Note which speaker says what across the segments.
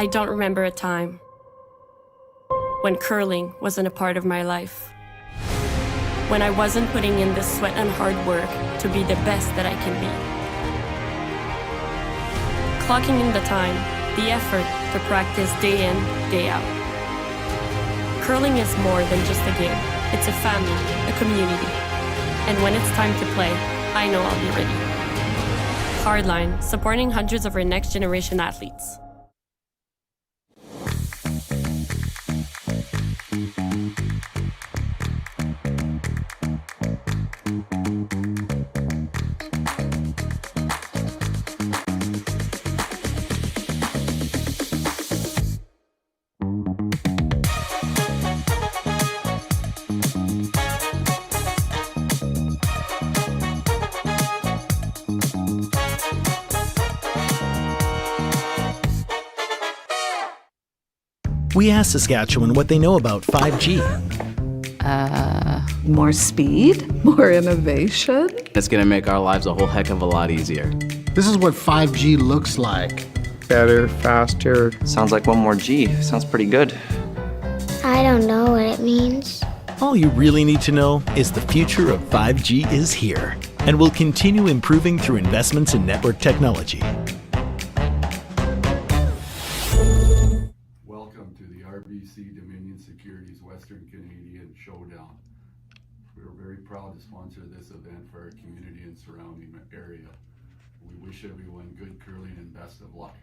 Speaker 1: I don't remember a time when curling wasn't a part of my life. When I wasn't putting in the sweat and hard work to be the best that I can be. Clocking in the time, the effort to practice day in, day out. Curling is more than just a game. It's a family, a community. And when it's time to play, I know I'll be ready. Hardline, supporting hundreds of our next generation athletes.
Speaker 2: We asked Saskatchewan what they know about 5G.
Speaker 3: More speed, more innovation.
Speaker 4: It's going to make our lives a whole heck of a lot easier.
Speaker 5: This is what 5G looks like.
Speaker 6: Better, faster.
Speaker 7: Sounds like one more G. Sounds pretty good.
Speaker 8: I don't know what it means.
Speaker 2: All you really need to know is the future of 5G is here and will continue improving through investments in network technology.
Speaker 9: Welcome to the RBC Dominion Securities Western Canadian Showdown. We are very proud to sponsor this event for our community and surrounding area. We wish everyone good curling and best of luck.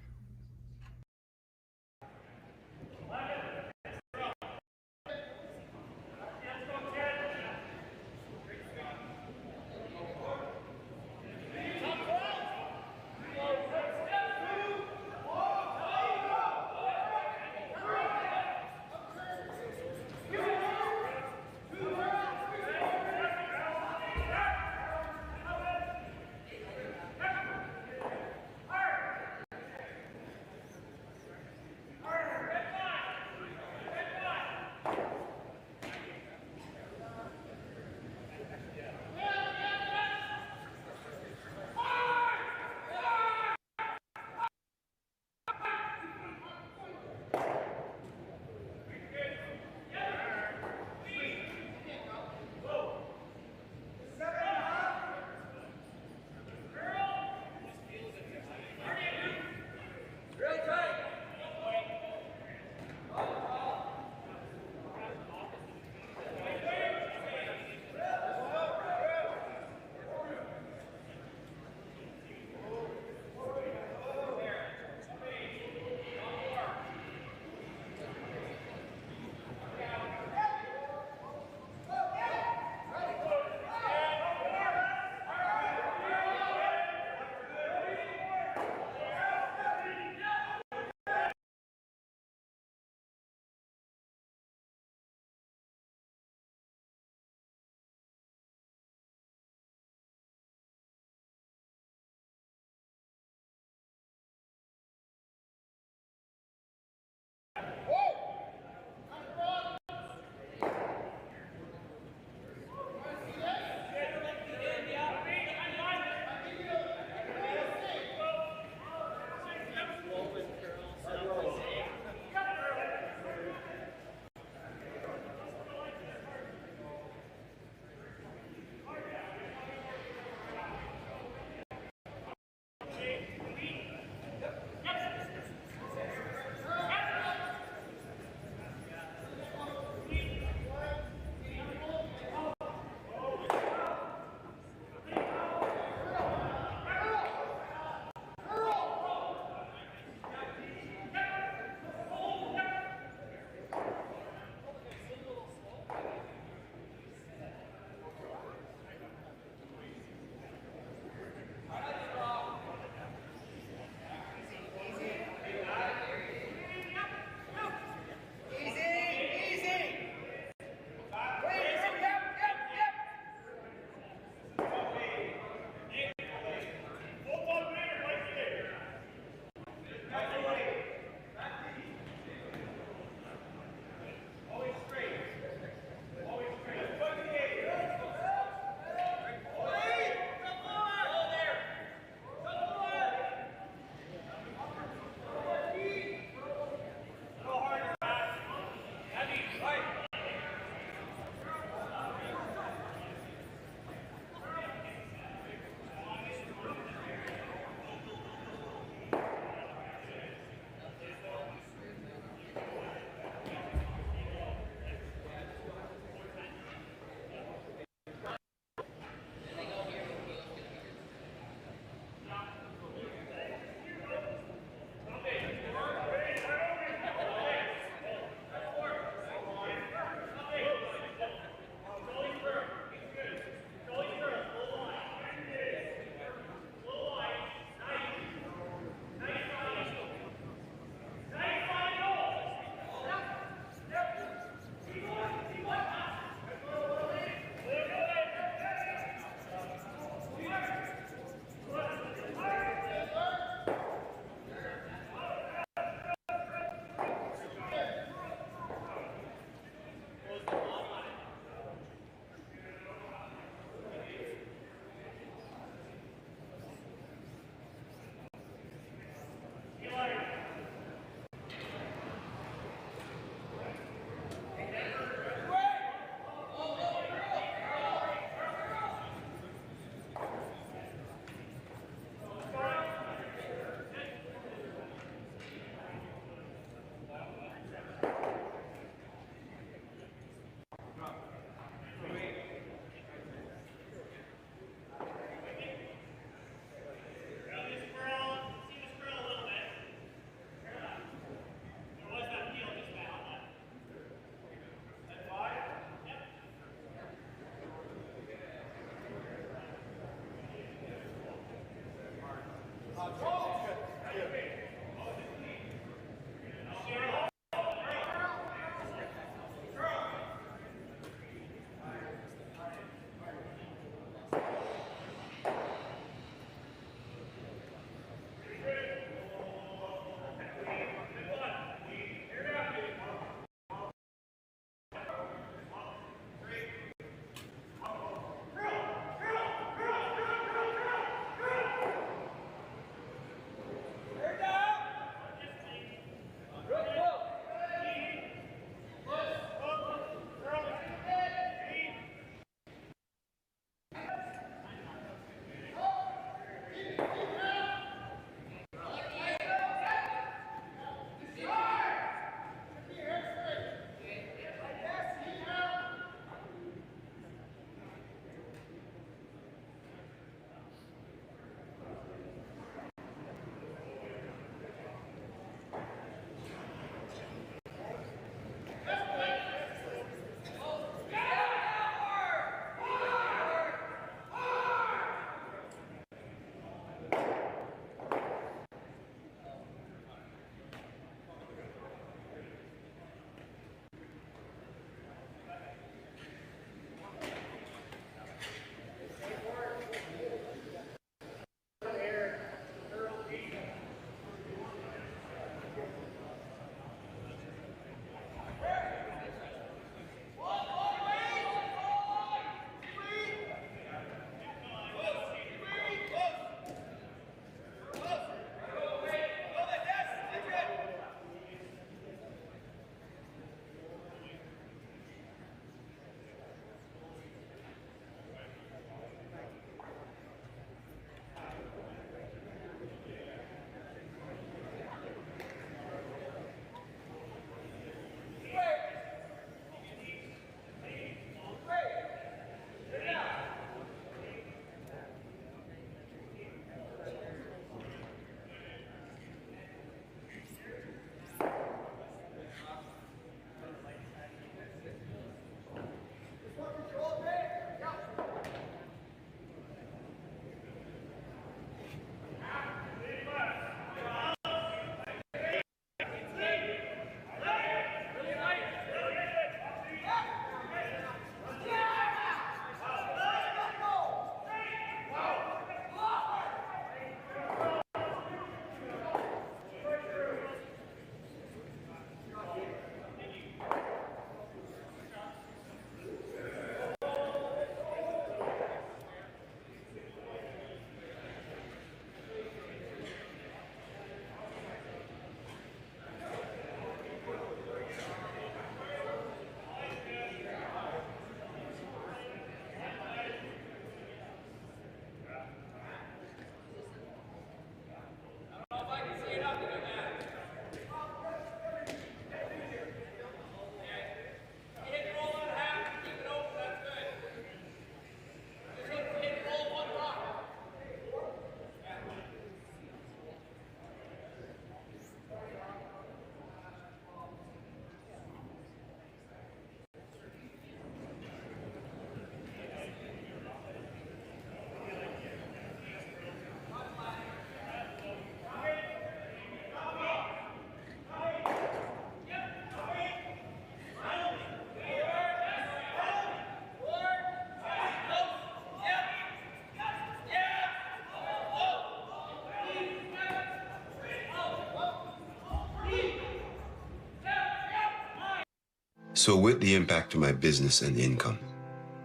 Speaker 10: So with the impact to my business and income,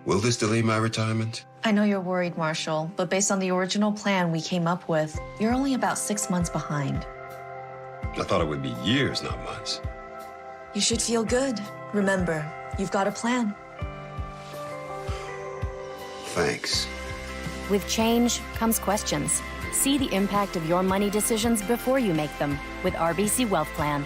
Speaker 10: will this delay my retirement?
Speaker 11: I know you're worried, Marshall, but based on the original plan we came up with, you're only about 6 months behind.
Speaker 10: I thought it would be years, not months.
Speaker 11: You should feel good. Remember, you've got a plan.
Speaker 10: Thanks.
Speaker 12: With change comes questions. See the impact of your money decisions before you make them with RBC Wealth Plan.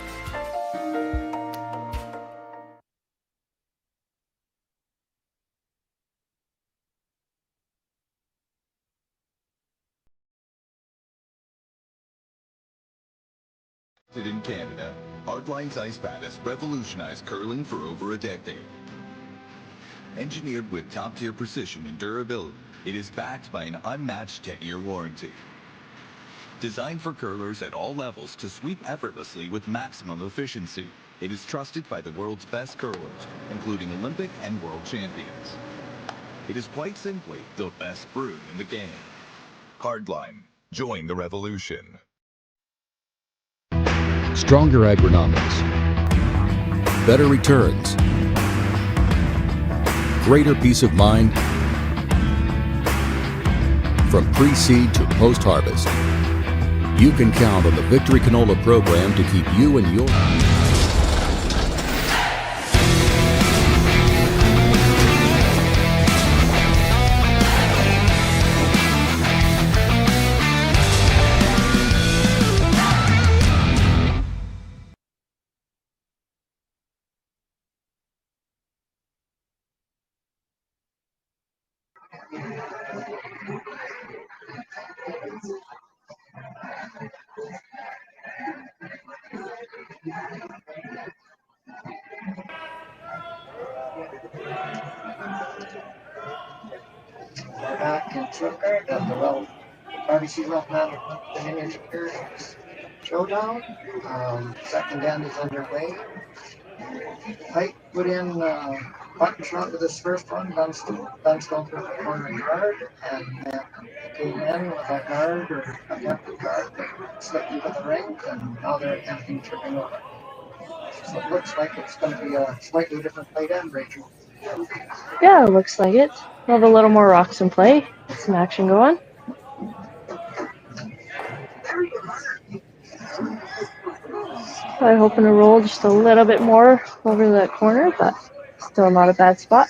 Speaker 13: In Canada, Hardline's ice pad has revolutionized curling for over a decade. Engineered with top-tier precision and durability, it is backed by an unmatched 10-year warranty. Designed for curlers at all levels to sweep effortlessly with maximum efficiency, it is trusted by the world's best curlers, including Olympic and world champions. It is quite simply the best brew in the game. Hardline. Join the revolution.
Speaker 14: Stronger agronomics, better returns, greater peace of mind from pre-seed to post-harvest. You can count on the Victory Canola program to keep you and your...
Speaker 15: We're back in Stuttgart at the RBC Wealth Management Dominion Securities Showdown. Second end is underway. Heidt put in button shot with his first one, Dunstone for the corner guard, and then came in with a guard or attempted guard that slipped into the ring, and now they're attempting tripping over. So it looks like it's going to be a slightly different play end, Rachel.
Speaker 16: Yeah, it looks like it. We'll have a little more rocks in play. Some action going. Probably hoping to roll just a little bit more over that corner, but still not a bad spot.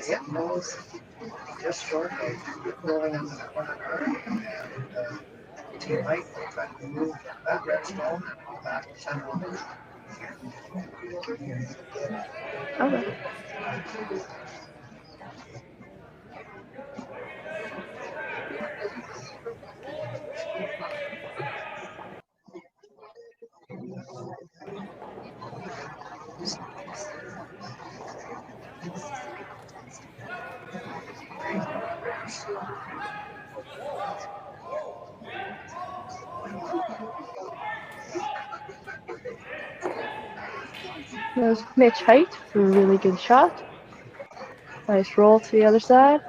Speaker 15: It moves just short of rolling into the corner guard, and Team Height will try to move that redstone and go back to center line.
Speaker 16: Okay. There's Mitch Height for a really good shot. Nice roll to the other side.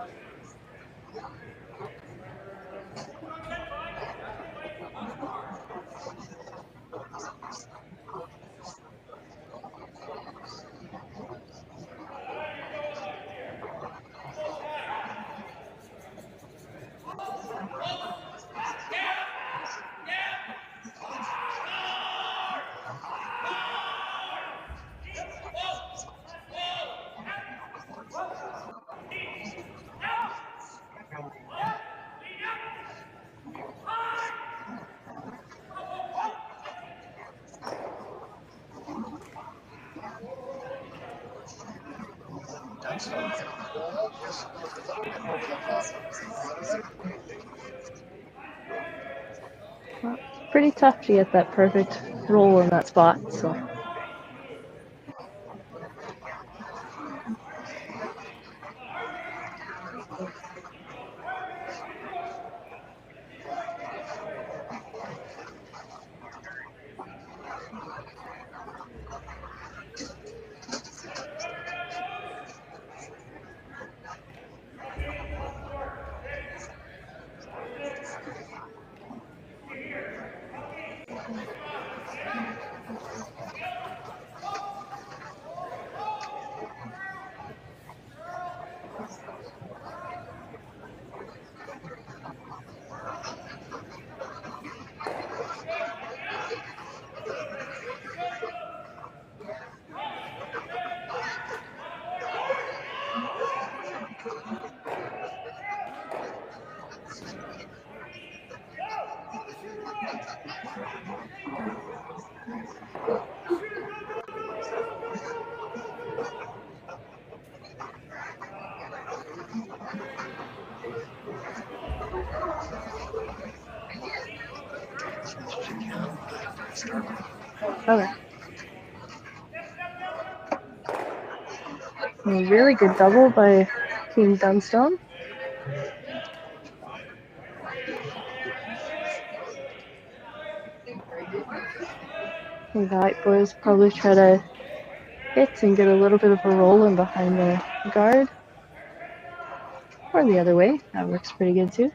Speaker 16: Well, it's pretty tough to get that perfect roll in that spot, so. Okay. A really good double by Team Dunstone. I think the Heidt boys probably try to hit and get a little bit of a roll in behind the guard. Or the other way. That works pretty good too.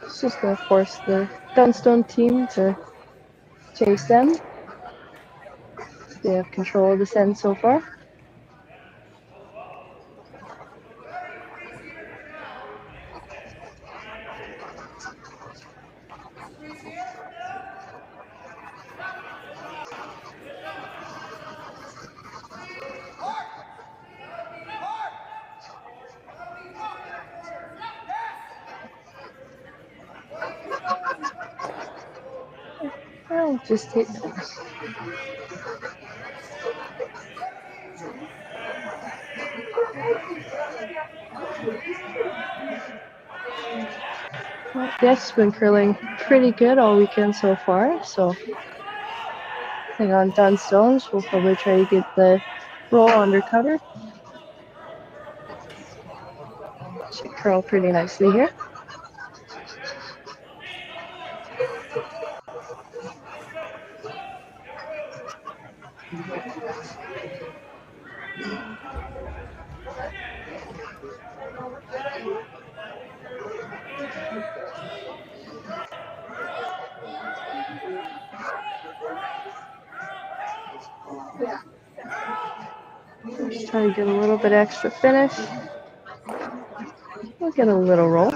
Speaker 16: It's just going to force the Dunstone team to chase them. They have control of this end so far. I'll just hit. Well, Jeff's been curling pretty good all weekend so far, so I think on Dunstones we'll probably try to get the roll under cover. Should curl pretty nicely here. Just try to get a little bit extra finish. We'll get a little roll.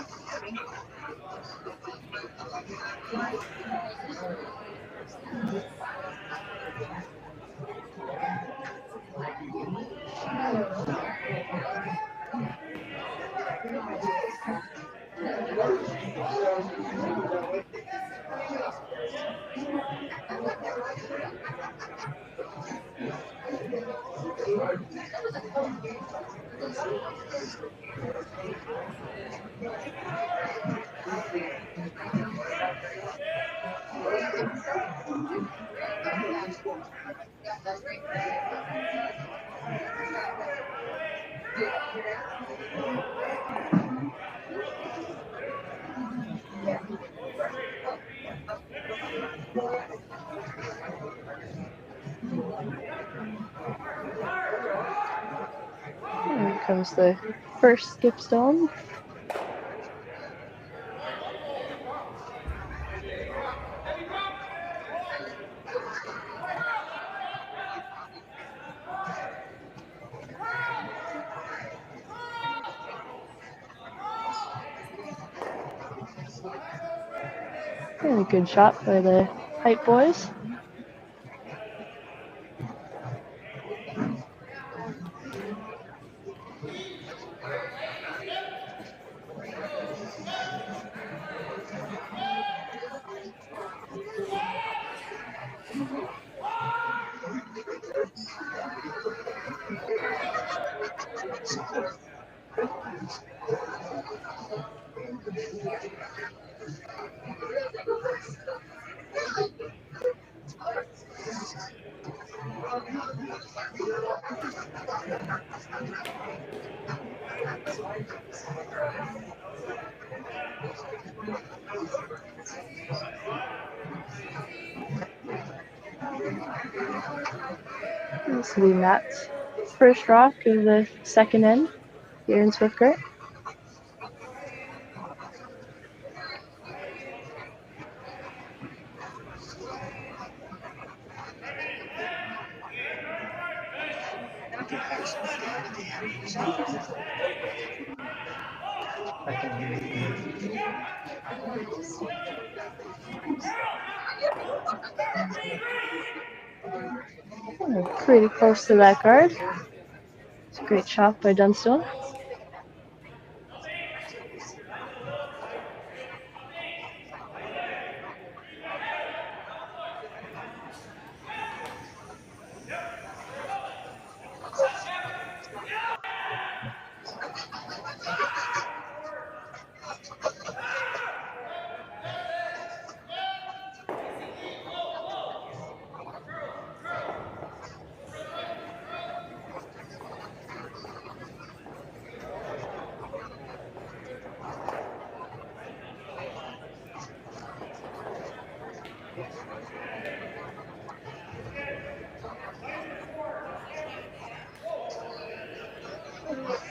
Speaker 16: Here comes the first skip stone. And a good shot by the Heidt boys. This will be Matt's first rock of the second end here in Swiftcurrent. Pretty close to that guard. It's a great shot by Dunstone.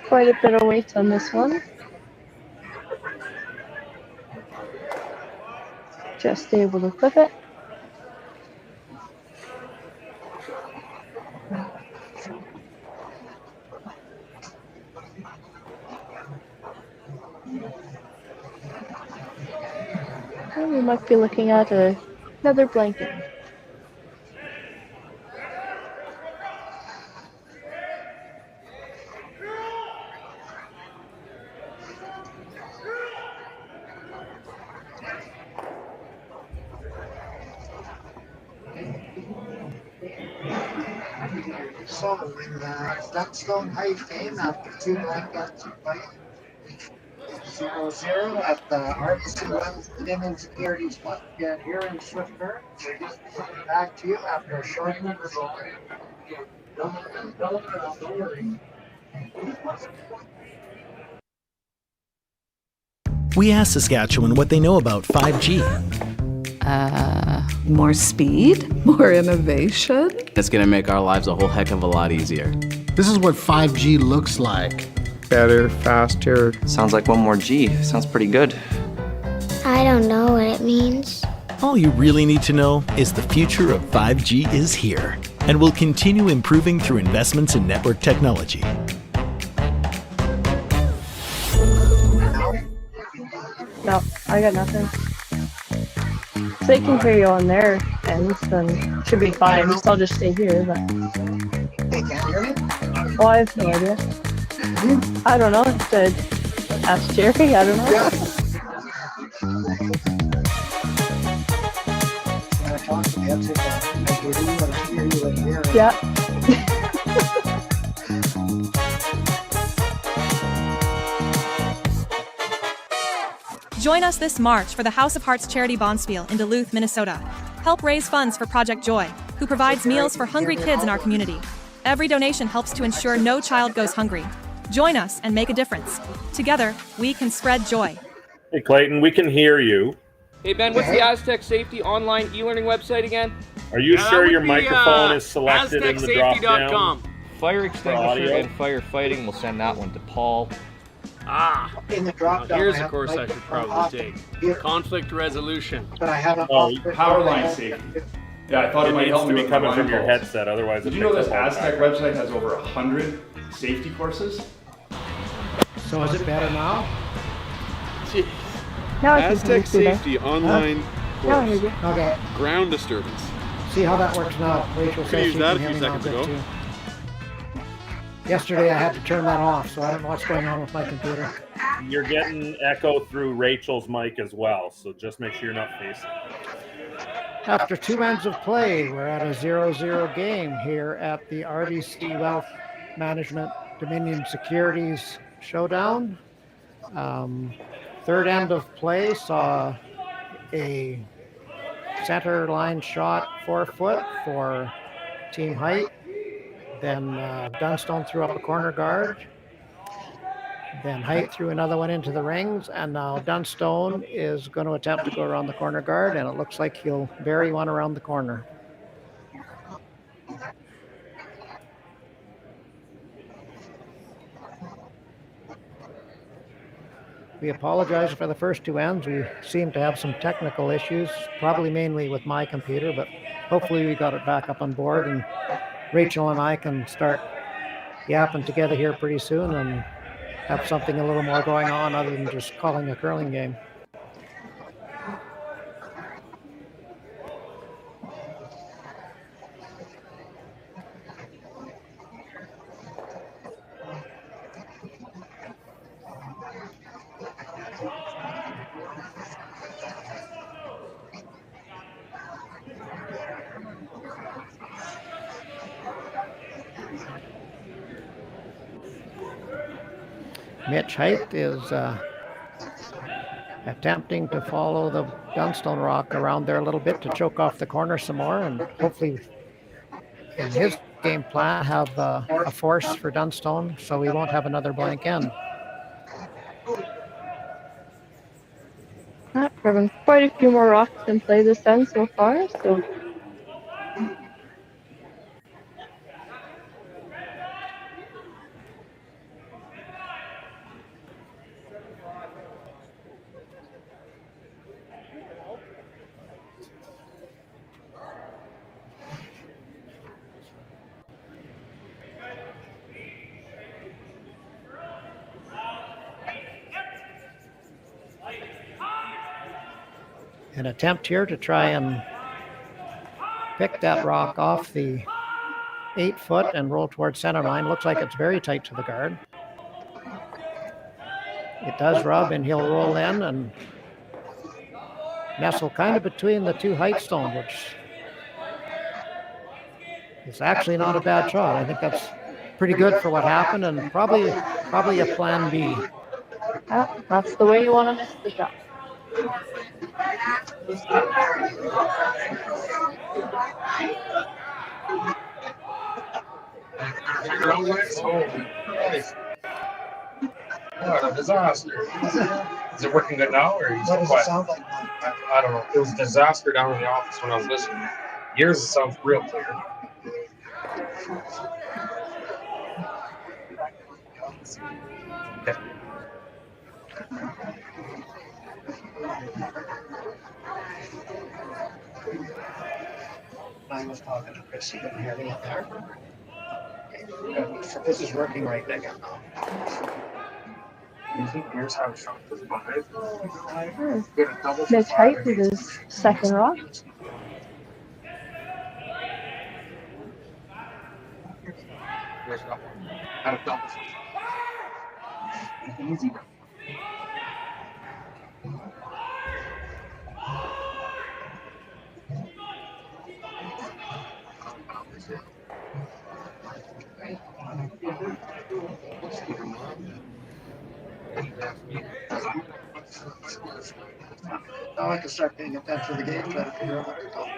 Speaker 16: Quite a bit of weight on this one. Just able to clip it. And we might be looking at another blanket.
Speaker 15: So in the Dunstone Height game, after 2 blankets of play, 0-0 at the RBC Women's Securities here in Swiftcurrent. We're just coming back to you after a short interval. Don't worry.
Speaker 2: We asked Saskatchewan what they know about 5G.
Speaker 3: More speed? More innovation?
Speaker 4: It's gonna make our lives a whole heck of a lot easier.
Speaker 5: This is what 5G looks like.
Speaker 6: Better, faster.
Speaker 7: Sounds like one more G. Sounds pretty good.
Speaker 8: I don't know what it means.
Speaker 2: All you really need to know is the future of 5G is here and will continue improving through investments in network technology.
Speaker 16: No, I got nothing. If they can hear you on their ends, then it should be fine. I'll just stay here. But...
Speaker 15: They can't hear me?
Speaker 16: Oh, I have no idea. I don't know. Ask Jerry. I don't know.
Speaker 15: Yeah.
Speaker 16: Yeah.
Speaker 17: Join us this March for the House of Hearts Charity Bonspiel in Duluth, Minnesota. Help raise funds for Project Joy, who provides meals for hungry kids in our community. Every donation helps to ensure no child goes hungry. Join us and make a difference. Together, we can spread joy.
Speaker 18: Hey Clayton, we can hear you.
Speaker 19: Hey Ben, what's the Aztec Safety online e-learning website again?
Speaker 18: Are you sure your microphone is selected in the drop-down?
Speaker 19: Fire extinguisher and firefighting, we'll send that one to Paul.
Speaker 15: In the drop down,
Speaker 19: here's a course I should probably take. Conflict resolution.
Speaker 15: But I haven't.
Speaker 18: Power line safety. Yeah, I thought it might help to be coming from your headset, otherwise.
Speaker 20: Did you know this Aztec website has over 100 safety courses?
Speaker 5: So is it better now?
Speaker 16: Now
Speaker 21: Aztec Safety online
Speaker 16: Yeah, I heard you.
Speaker 15: Okay.
Speaker 21: Ground disturbance.
Speaker 15: See how that works now. Rachel
Speaker 21: Could
Speaker 15: says
Speaker 21: use
Speaker 15: she
Speaker 21: that
Speaker 15: can
Speaker 21: a
Speaker 15: hear
Speaker 21: few
Speaker 15: me now
Speaker 21: seconds
Speaker 15: good
Speaker 21: ago.
Speaker 15: too. Yesterday I had to turn that off, so I don't know what's going on with my computer.
Speaker 18: You're getting echo through Rachel's mic as well, so just make sure you're not facing.
Speaker 15: After 2 ends of play, we're at a 0-0 game here at the RBC Wealth Management Dominion Securities Showdown. Third end of play saw a center line shot 4 foot for Team Heidt. Then Dunstone threw up a corner guard. Then Heidt threw another one into the rings, and now Dunstone is going to attempt to go around the corner guard, and it looks like he'll bury one around the corner. We apologize for the first 2 ends. We seem to have some technical issues, probably mainly with my computer, but hopefully we got it back up on board, and Rachel and I can start yapping together here pretty soon and have something a little more going on other than just calling a curling game. Mitch Heidt is attempting to follow the Dunstone rock around there a little bit to choke off the corner some more, and hopefully in his game plan have a force for Dunstone so we won't have another blank end.
Speaker 16: Having quite a few more rocks in play this end so far, so
Speaker 15: An attempt here to try and pick that rock off the 8 foot and roll towards center line. Looks like it's very tight to the guard. It does rub, and he'll roll in and nestle kind of between the 2 Heidt stones, which is actually not a bad shot. I think that's pretty good for what happened, and probably a plan B.
Speaker 16: That's the way you want to miss the shot.
Speaker 22: What a disaster. Is it working good now, or
Speaker 15: What does it sound like?
Speaker 22: I don't know. It was a disaster down in the office when I was listening. Yours sounds real clear. Okay.
Speaker 15: I was talking to Chris. You couldn't hear me up there. This is working right now.
Speaker 22: You think yours have shot for 5?
Speaker 16: Mitch Heidt with his second rock.
Speaker 22: Yours got one. Out of double. Easy.
Speaker 15: Now I can start paying attention to the game, try to figure out what they're talking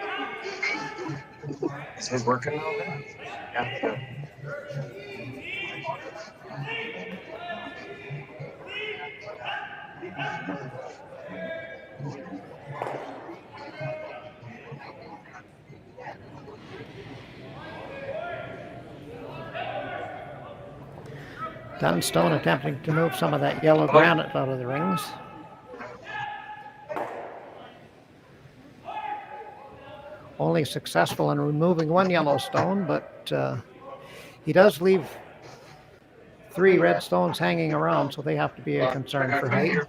Speaker 15: about.
Speaker 22: Is his working now? Yeah.
Speaker 15: Dunstone attempting to move some of that yellow granite out of the rings. Only successful in removing one yellow stone, but he does leave 3 red stones hanging around, so they have to be a concern for Heidt.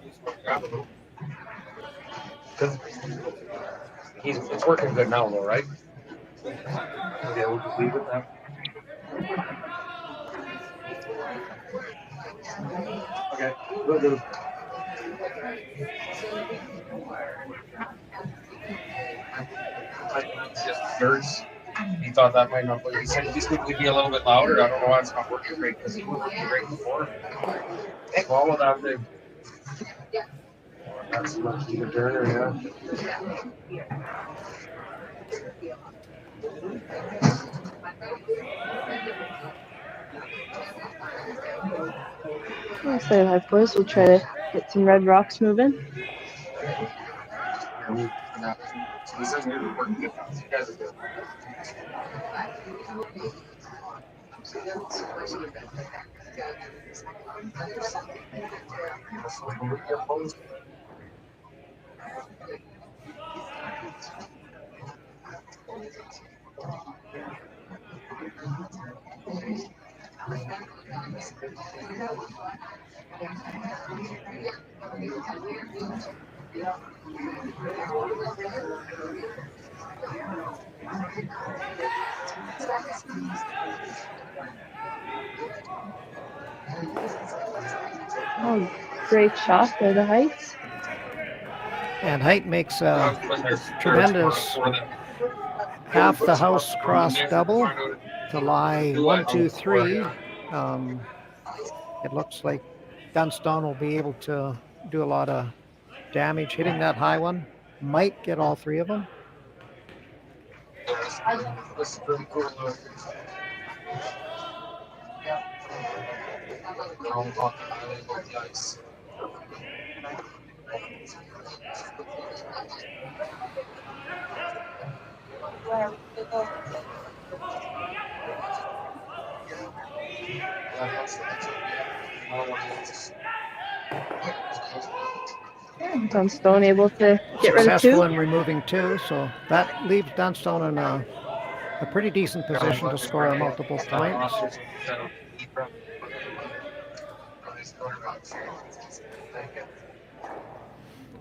Speaker 22: It's working good now, though, right? Okay, we'll just leave it then. Okay, we'll do. It's just yours. He thought that might not work. He said this would be a little bit louder. I don't know why it's not working great because it was working great before. Follow that thing. That's much even turner, yeah.
Speaker 16: I'll say that, boys. We'll try to get some red rocks moving. Oh, great shot by the Heights.
Speaker 1: And Height makes a tremendous half the house cross double to lie 1, 2, 3. It looks like Dunstone will be able to do a lot of damage hitting that high one. Might get all 3 of them.
Speaker 22: This is pretty cool.
Speaker 16: Dunstone able to get rid of 2.
Speaker 1: Successful in removing 2, so that leaves Dunstone in a pretty decent position to score multiple points.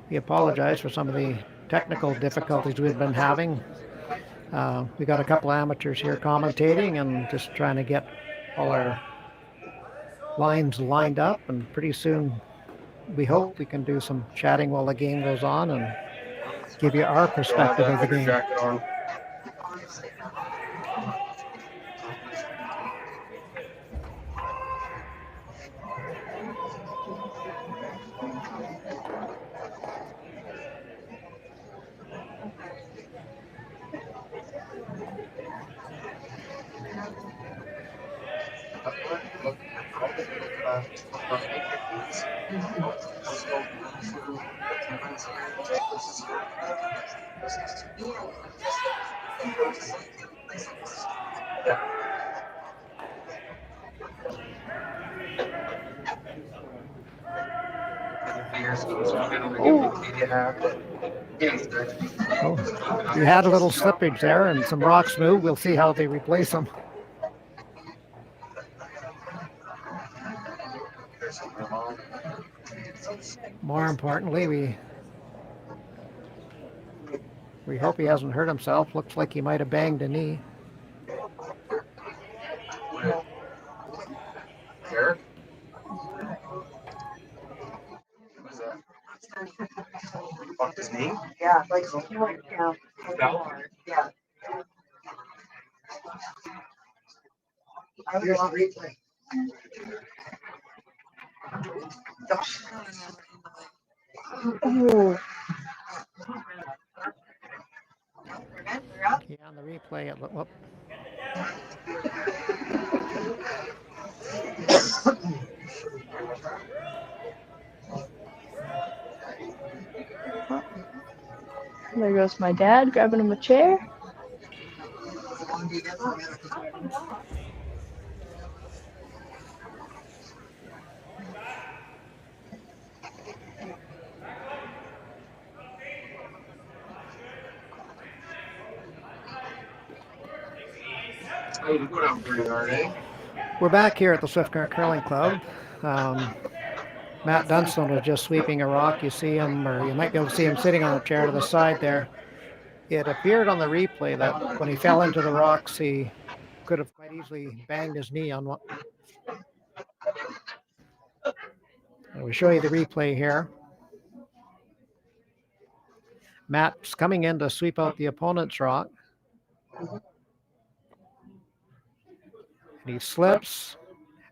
Speaker 1: We apologize for some of the technical difficulties we've been having. We got a couple amateurs here commentating and just trying to get all our lines lined up, and pretty soon we hope we can do some chatting while the game goes on and give you our perspective of the game. Oh, you had a little slippage there and some rocks move. We'll see how they replace them. More importantly, we hope he hasn't hurt himself. Looks like he might have banged a knee.
Speaker 22: Eric? Fucked his knee?
Speaker 15: Yeah, like, yeah. Yeah. I was on replay.
Speaker 16: Oh.
Speaker 1: Yeah, on the replay, it looked.
Speaker 16: There goes my dad grabbing him a chair.
Speaker 1: We're back here at the Swift Current Curling Club. Matt Dunstone was just sweeping a rock. You see him, or you might be able to see him sitting on a chair to the side there. It appeared on the replay that when he fell into the rocks, he could have quite easily banged his knee on one. We'll show you the replay here. Matt's coming in to sweep out the opponent's rock. And he slips,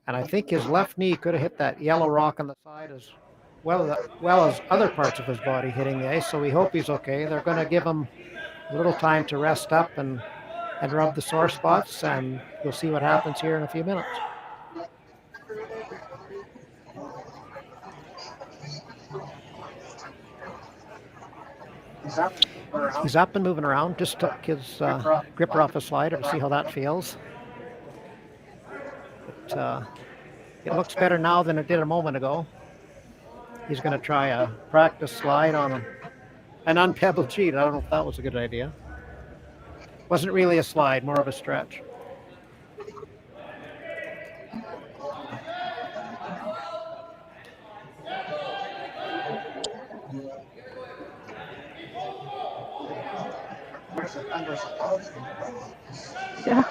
Speaker 1: and I think his left knee could have hit that yellow rock on the side as well as other parts of his body hitting the ice, so we hope he's okay. They're going to give him a little time to rest up and rub the sore spots, and we'll see what happens here in a few minutes. He's up and moving around. Just took his gripper off his slider to see how that feels. But, it looks better now than it did a moment ago. He's going to try a practice slide on an unpebbled sheet. I don't know if that was a good idea. Wasn't really a slide, more of a stretch.
Speaker 16: Yeah.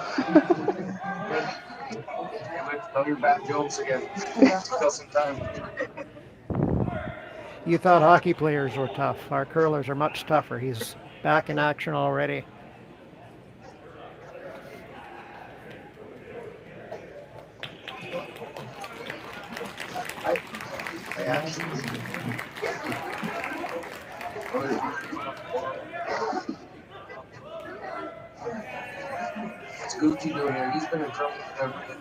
Speaker 22: Another bad jokes again. Still some time.
Speaker 1: You thought hockey players were tough. Our curlers are much tougher. He's back in action already.
Speaker 22: What's Gucci doing here? He's been in trouble with everything.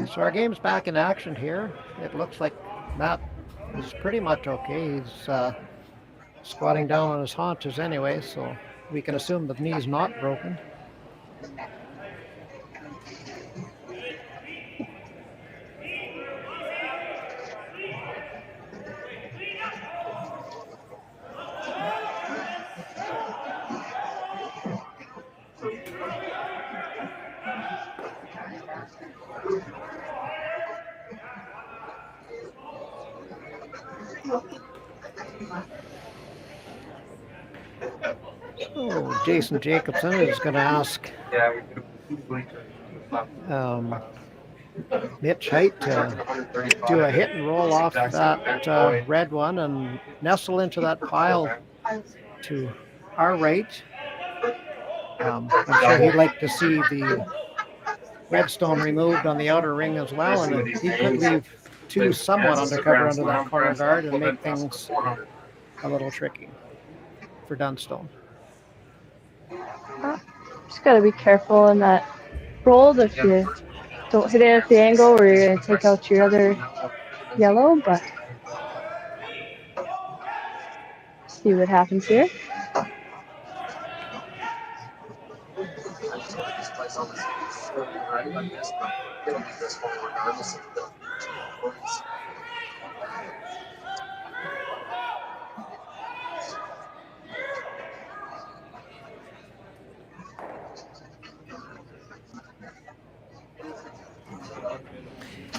Speaker 1: So our game's back in action here. It looks like Matt is pretty much okay. He's squatting down on his haunches anyway, so we can assume the knee's not broken. So Jason Jacobson is going to ask Mitch Heidt to do a hit and roll off that red one and nestle into that pile to our right. I'm sure he'd like to see the redstone removed on the outer ring as well, and he could leave two somewhat undercover under that corner guard and make things a little tricky for Dunstone.
Speaker 16: Just got to be careful in that roll if you don't hit it at the angle where you're going to take out your other yellow, but see what happens here.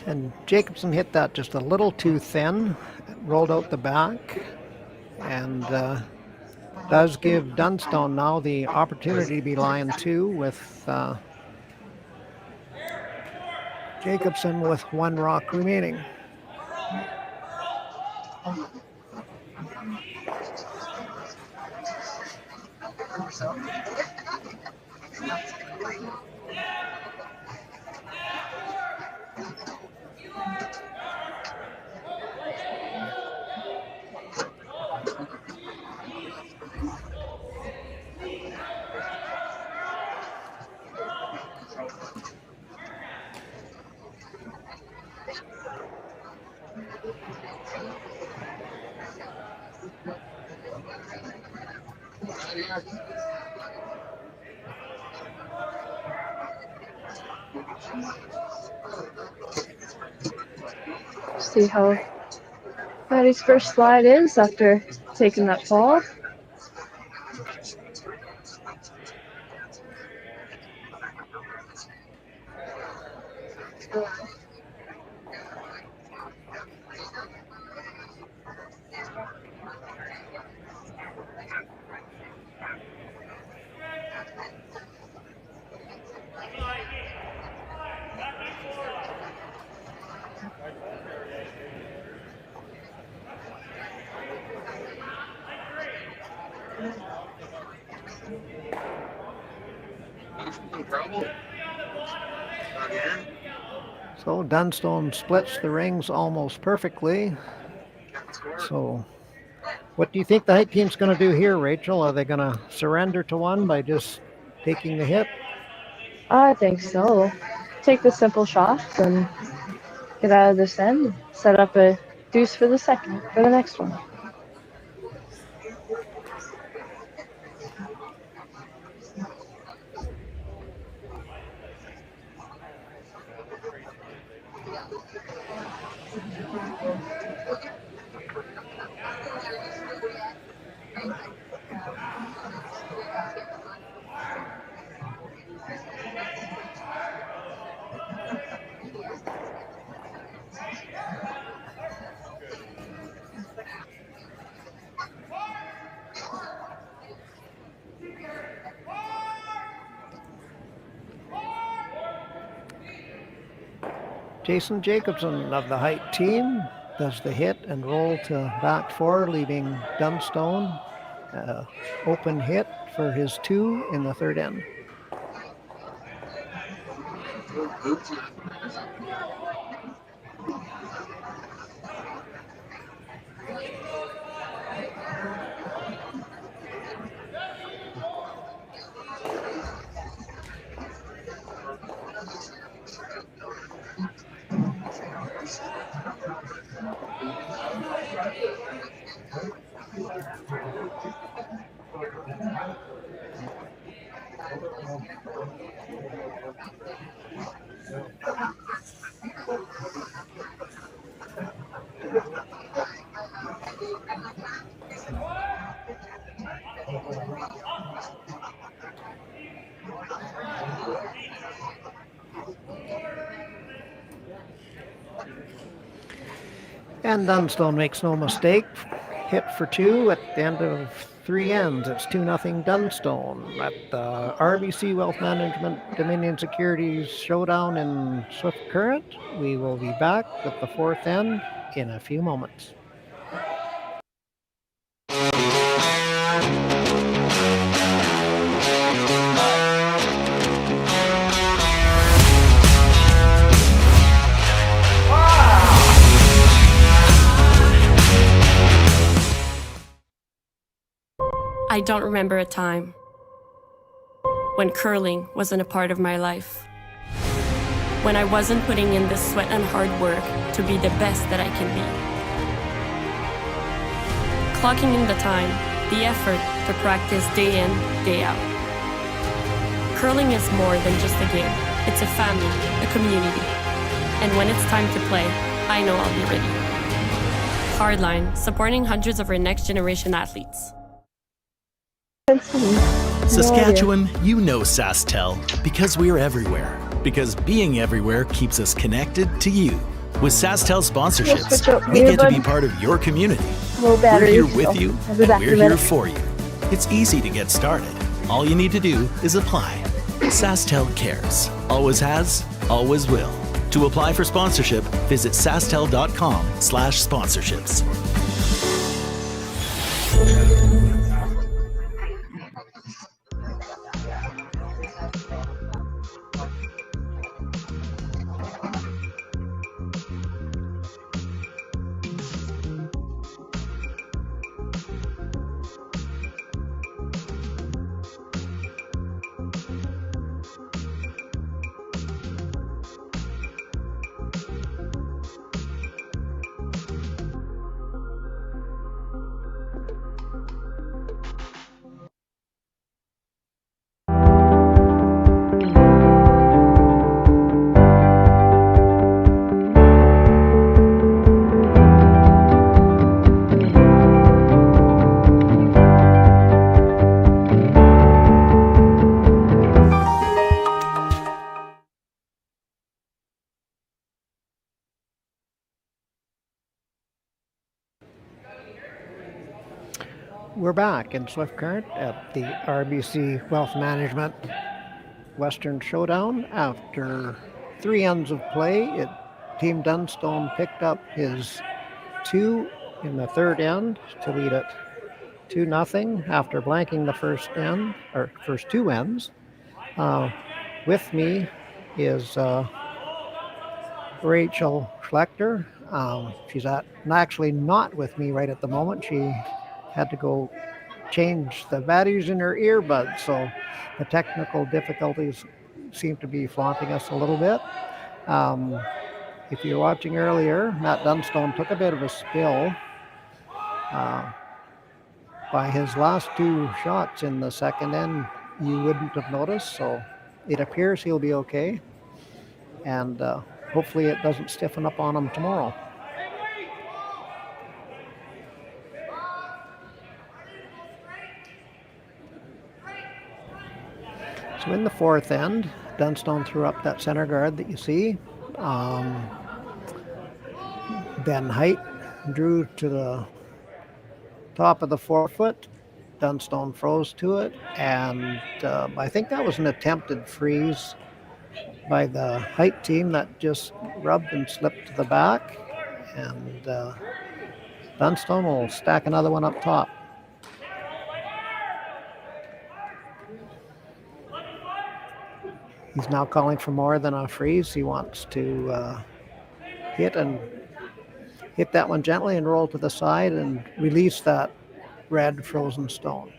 Speaker 1: And Jacobson hit that just a little too thin, rolled out the back, and does give Dunstone now the opportunity to be line two with Jacobson with one rock remaining.
Speaker 16: See how Patty's first slide is after taking that fall.
Speaker 1: So Dunstone splits the rings almost perfectly. So what do you think the Heidt team's going to do here, Rachel? Are they going to surrender to one by just taking the hit?
Speaker 16: I think so. Take the simple shots and get out of this end. Set up a deuce for the next one.
Speaker 1: Jason Jacobson of the Heidt team does the hit and roll to back four, leaving Dunstone open hit for his 2 in the third end. And Dunstone makes no mistake. Hit for 2 at the end of 3 ends. It's 2-0 Dunstone at the RBC Wealth Management Dominion Securities Showdown in Swift Current. We will be back with the 4th end in a few moments.
Speaker 9: I don't remember a time when curling wasn't a part of my life. When I wasn't putting in the sweat and hard work to be the best that I can be. Clocking in the time, the effort to practice day in, day out. Curling is more than just a game. It's a family, a community. And when it's time to play, I know I'll be ready. Hardline, supporting hundreds of our next generation athletes.
Speaker 2: Saskatchewan, you know Sasktel because we're everywhere. Because being everywhere keeps us connected to you. With Sasktel sponsorships, we get to be part of your community. We're here with you, and we're here for you. It's easy to get started. All you need to do is apply. Sasktel cares. Always has, always will. To apply for sponsorship, visit sastel.com/sponsorships. We're back in Swift Current at the RBC Wealth Management Western Showdown. After 3 ends of play, Team Dunstone picked up his 2 in the third end to lead it 2-0 after blanking the first 2 ends.
Speaker 1: with me is Rachel Schlechter. She's actually not with me right at the moment. She had to go change the batteries in her earbuds, so the technical difficulties seem to be flaunting us a little bit. If you're watching earlier, Matt Dunstone took a bit of a spill by his last 2 shots in the second end. You wouldn't have noticed, so it appears he'll be okay, and hopefully it doesn't stiffen up on him tomorrow. So in the 4th end, Dunstone threw up that center guard that you see. Then Heidt drew to the top of the 4-foot. Dunstone froze to it, and I think that was an attempted freeze by the Heidt team that just rubbed and slipped to the back, and Dunstone will stack another one up top. He's now calling for more than a freeze. He wants to hit that one gently and roll to the side and release that red frozen stone.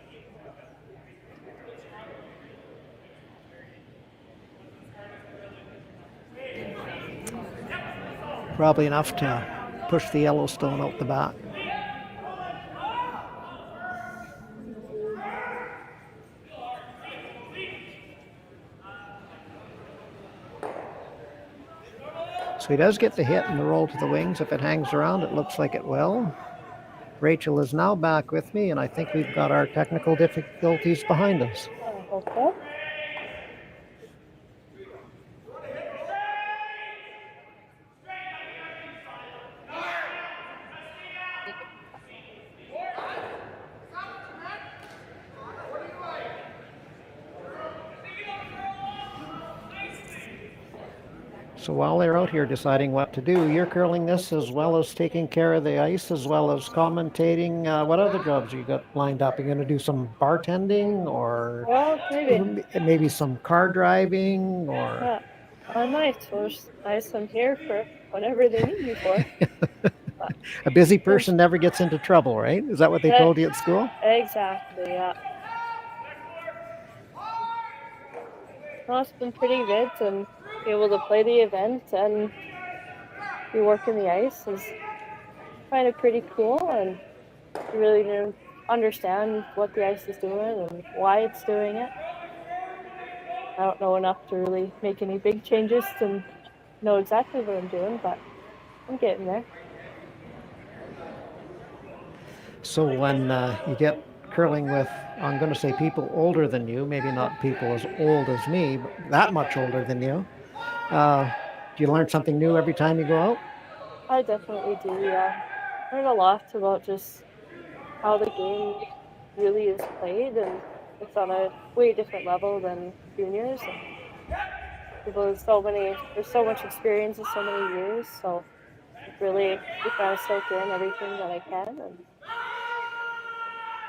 Speaker 1: Probably enough to push the yellow stone out the back. So he does get the hit and the roll to the wings. If it hangs around, it looks like it will. Rachel is now back with me, and I think we've got our technical difficulties behind us.
Speaker 16: Okay.
Speaker 1: So while they're out here deciding what to do, you're curling this as well as taking care of the ice, as well as commentating. What other jobs you got lined up? You're going to do some bartending, or maybe some car driving, or?
Speaker 16: Yeah, I might. I'm here for whatever they need me for.
Speaker 1: A busy person never gets into trouble, right? Is that what they told you at school?
Speaker 16: Exactly, yeah. No, it's been pretty good, and be able to play the event and be working the ice is kind of pretty cool, and you really do understand what the ice is doing and why it's doing it. I don't know enough to really make any big changes to know exactly what I'm doing, but I'm getting there.
Speaker 1: So when you get curling with, I'm going to say people older than you, maybe not people as old as me, but that much older than you, do you learn something new every time you go out?
Speaker 16: I definitely do, yeah. I learn a lot about just how the game really is played, and it's on a way different level than juniors. And there's so much experience in so many years, so really you try to soak in everything that I can and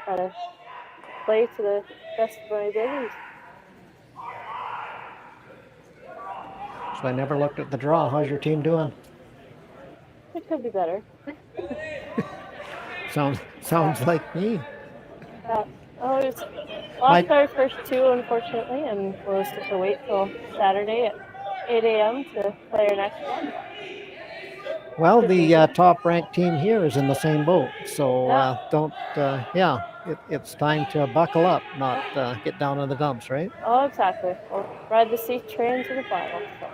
Speaker 16: try to play to the best of my abilities.
Speaker 1: So I never looked at the draw. How's your team doing?
Speaker 16: It could be better.
Speaker 1: Sounds like me.
Speaker 16: Lost our first 2, unfortunately, and we'll just have to wait till Saturday at 8 a.m. to play our next one.
Speaker 1: Well, the top-ranked team here is in the same boat, so it's time to buckle up, not get down in the dumps, right?
Speaker 16: Oh, exactly. We'll ride the C train to the final. So.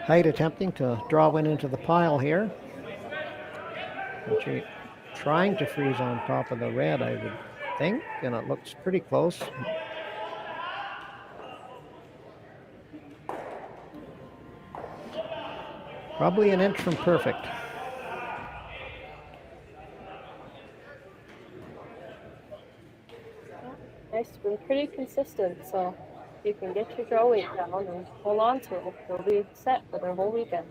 Speaker 1: Heidt attempting to draw one into the pile here. Actually trying to freeze on top of the red, I would think, and it looks pretty close. Probably an inch from perfect.
Speaker 16: been pretty consistent, so you can get your draw weight down and hold on to it. They'll be set for their whole weekend.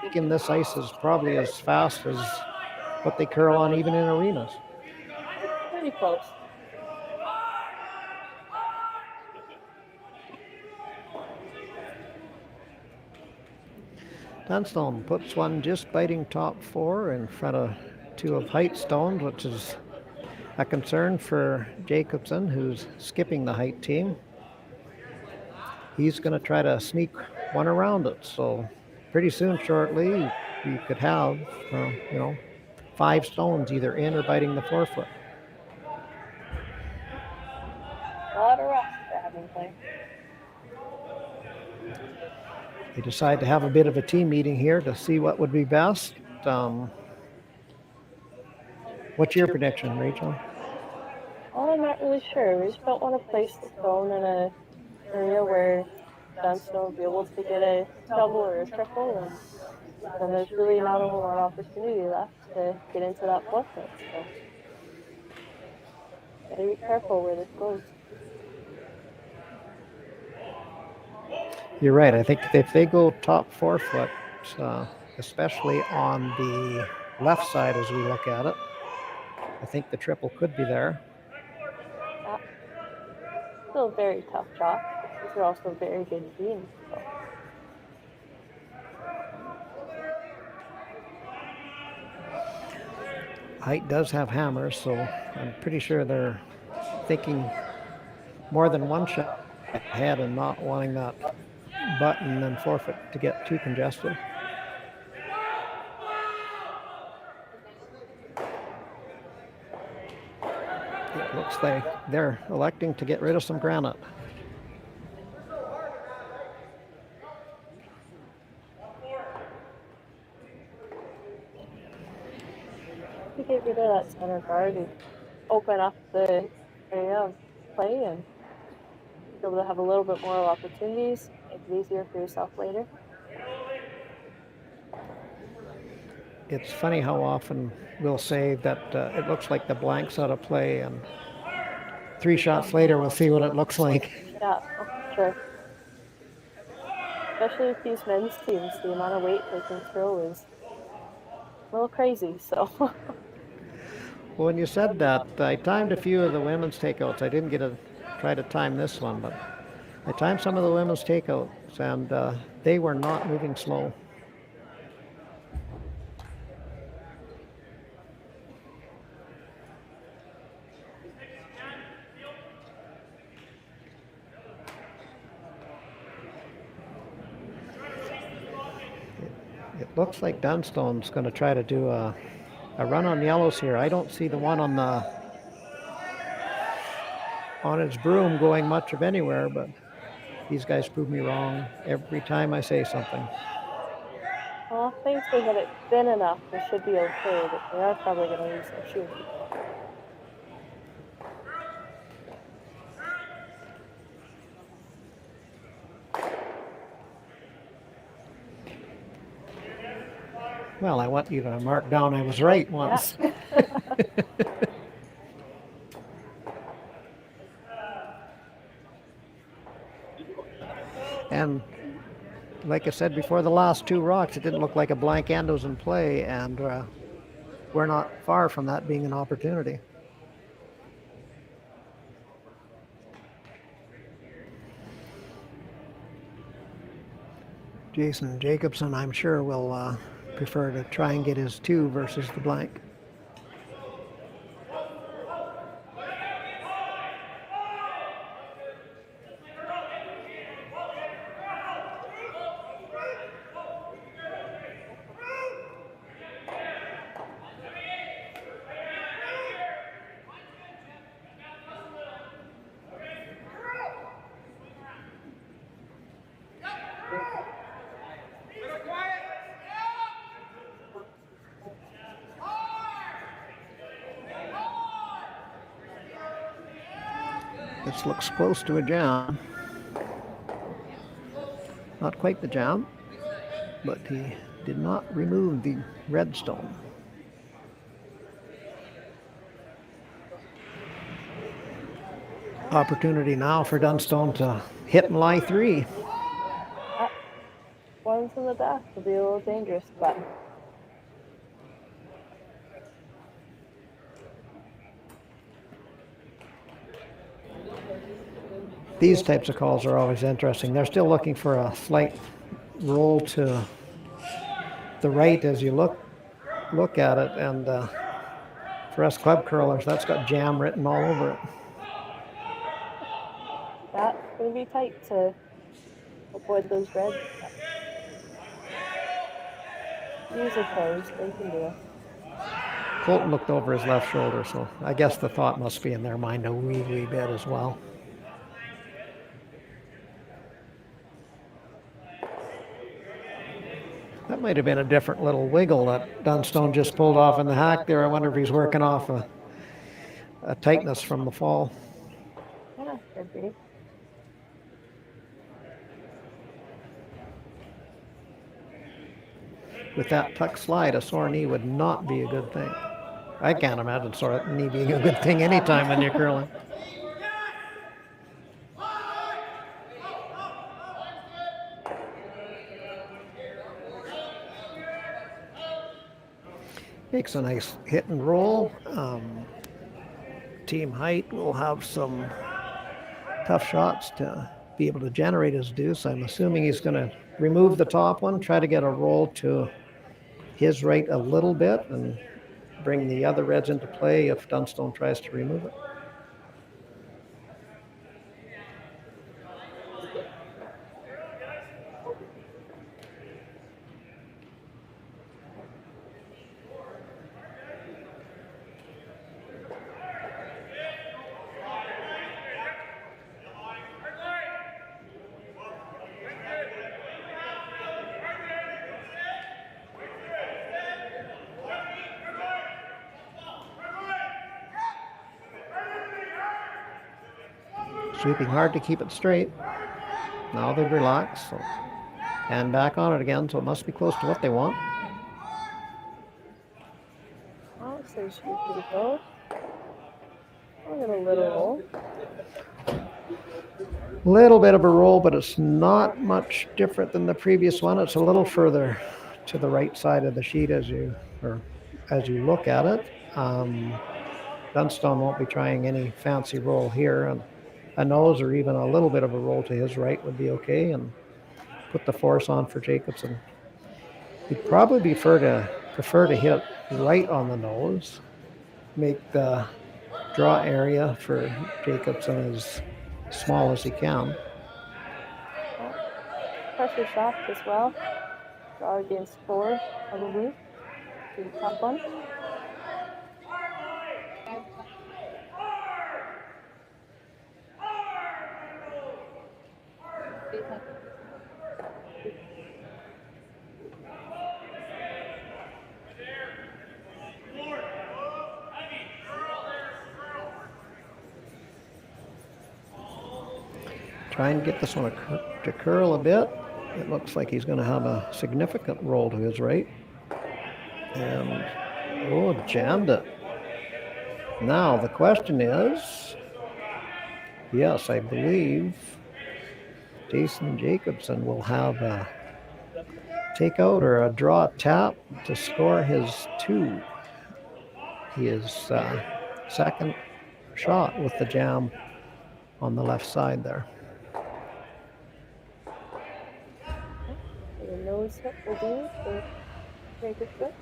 Speaker 1: Thinking this ice is probably as fast as what they curl on even in arenas.
Speaker 16: Pretty close.
Speaker 1: Dunstone puts one just biting top four in front of two of Heidt stones, which is a concern for Jacobson, who's skipping the Heidt team. He's going to try to sneak one around it. So pretty soon, shortly, you could have, 5 stones either in or biting the forefoot.
Speaker 16: A lot of rest for having played.
Speaker 1: They decide to have a bit of a team meeting here to see what would be best. What's your prediction, Rachel?
Speaker 16: Well, I'm not really sure. We just don't want to place the stone in an area where Dunstone will be able to get a double or a triple, and there's really not a whole lot of opportunity left to get into that forefoot. So, gotta be careful where this goes.
Speaker 1: You're right. I think if they go top forefoot, especially on the left side as we look at it, I think the triple could be there.
Speaker 16: Still a very tough shot. These are also very good teams. So.
Speaker 1: Height does have hammers, so I'm pretty sure they're thinking more than one shot ahead and not wanting that button and forfeit to get too congested. It looks like they're electing to get rid of some granite.
Speaker 16: To get rid of that center guard and open up the area of play and be able to have a little bit more opportunities, make it easier for yourself later.
Speaker 1: It's funny how often we'll say that it looks like the blank's out of play, and 3 shots later we'll see what it looks like.
Speaker 16: Yeah, sure. Especially with these men's teams, the amount of weight they can throw is a little crazy, so.
Speaker 1: Well, when you said that, I timed a few of the women's takeouts. I didn't get to try to time this one, but I timed some of the women's takeouts, and they were not moving slow. It looks like Dunstone's going to try to do a run on yellows here. I don't see the one on its broom going much of anywhere, but these guys prove me wrong every time I say something.
Speaker 16: Well, I think they hit it thin enough. They should be okay, but they are probably going to lose their shooting.
Speaker 1: Well, I want you to mark down I was right once.
Speaker 16: Yeah.
Speaker 1: And like I said before, the last 2 rocks, it didn't look like a blank end was in play, and we're not far from that being an opportunity. Jason Jacobson, I'm sure, will prefer to try and get his 2 versus the blank. This looks close to a jam. Not quite the jam, but he did not remove the redstone. Opportunity now for Dunstone to hit and lie 3.
Speaker 16: One from the back will be a little dangerous, but
Speaker 1: these types of calls are always interesting. They're still looking for a slight roll to the right as you look at it, and for us club curlers, that's got jam written all over it.
Speaker 16: that's going to be tight to avoid those reds. Use a toes, they can do it.
Speaker 1: Colton looked over his left shoulder, so I guess the thought must be in their mind a wee bit as well. That might have been a different little wiggle that Dunstone just pulled off in the hack there. I wonder if he's working off a tightness from the fall.
Speaker 16: Yeah, could be.
Speaker 1: With that tuck slide, a sore knee would not be a good thing. I can't imagine sore knee being a good thing anytime when you're curling. Makes a nice hit and roll. Team Heidt will have some tough shots to be able to generate his deuce. I'm assuming he's going to remove the top one, try to get a roll to his right a little bit, and bring the other reds into play if Dunstone tries to remove it. Sweeping hard to keep it straight. Now they've relaxed, so hand back on it again, so it must be close to what they want.
Speaker 16: Oh, so it should be pretty close. I'll get a little roll.
Speaker 1: Little bit of a roll, but it's not much different than the previous one. It's a little further to the right side of the sheet as you look at it. Dunstone won't be trying any fancy roll here, and a nose or even a little bit of a roll to his right would be okay, and put the force on for Jacobson. He'd probably prefer to hit right on the nose, make the draw area for Jacobson as small as he can.
Speaker 16: Pressure shaft as well. Draw against 4, probably. Do the top one.
Speaker 1: Try and get this one to curl a bit. It looks like he's going to have a significant roll to his right. And, jammed it. Now, the question is, yes, I believe Jason Jacobson will have a takeout or a draw tap to score his 2. His second shot with the jam on the left side there.
Speaker 16: The nose hit will do for Jacobson.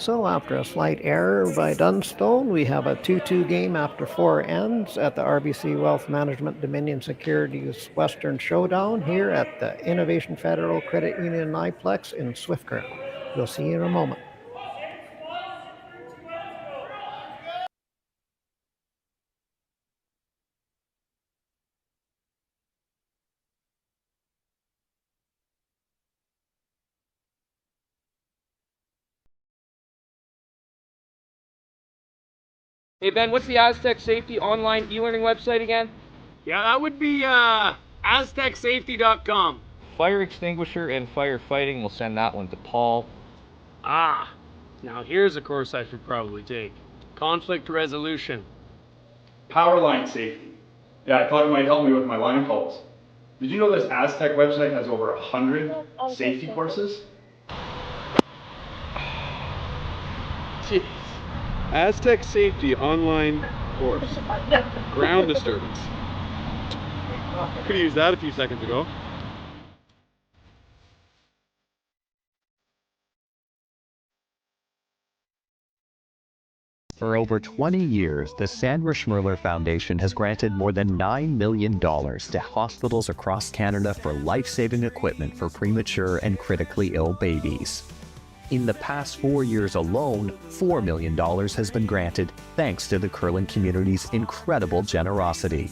Speaker 1: whistle after a slight error by Dunstone. We have a 2-2 game after 4 ends at the RBC Wealth Management Dominion Securities Western Showdown here at the Innovation Federal Credit Union Niplex in Swift Current. We'll see you in a moment.
Speaker 19: Hey Ben, what's the Aztec Safety online e-learning website again?
Speaker 11: Yeah, that would be aztecsafety.com.
Speaker 21: Fire extinguisher and firefighting, we'll send that one to Paul.
Speaker 11: Ah, now here's a course I should probably take. Conflict resolution.
Speaker 20: Power line safety. Yeah, I thought it might help me with my line calls. Did you know this Aztec website has over 100 safety courses?
Speaker 11: Jeez. Aztec Safety online course. Ground disturbance. Could have used that a few seconds ago.
Speaker 23: For over 20 years, the Sandra Schmirler Foundation has granted more than $9 million to hospitals across Canada for life-saving equipment for premature and critically ill babies. In the past 4 years alone, $4 million has been granted thanks to the Curling community's incredible generosity.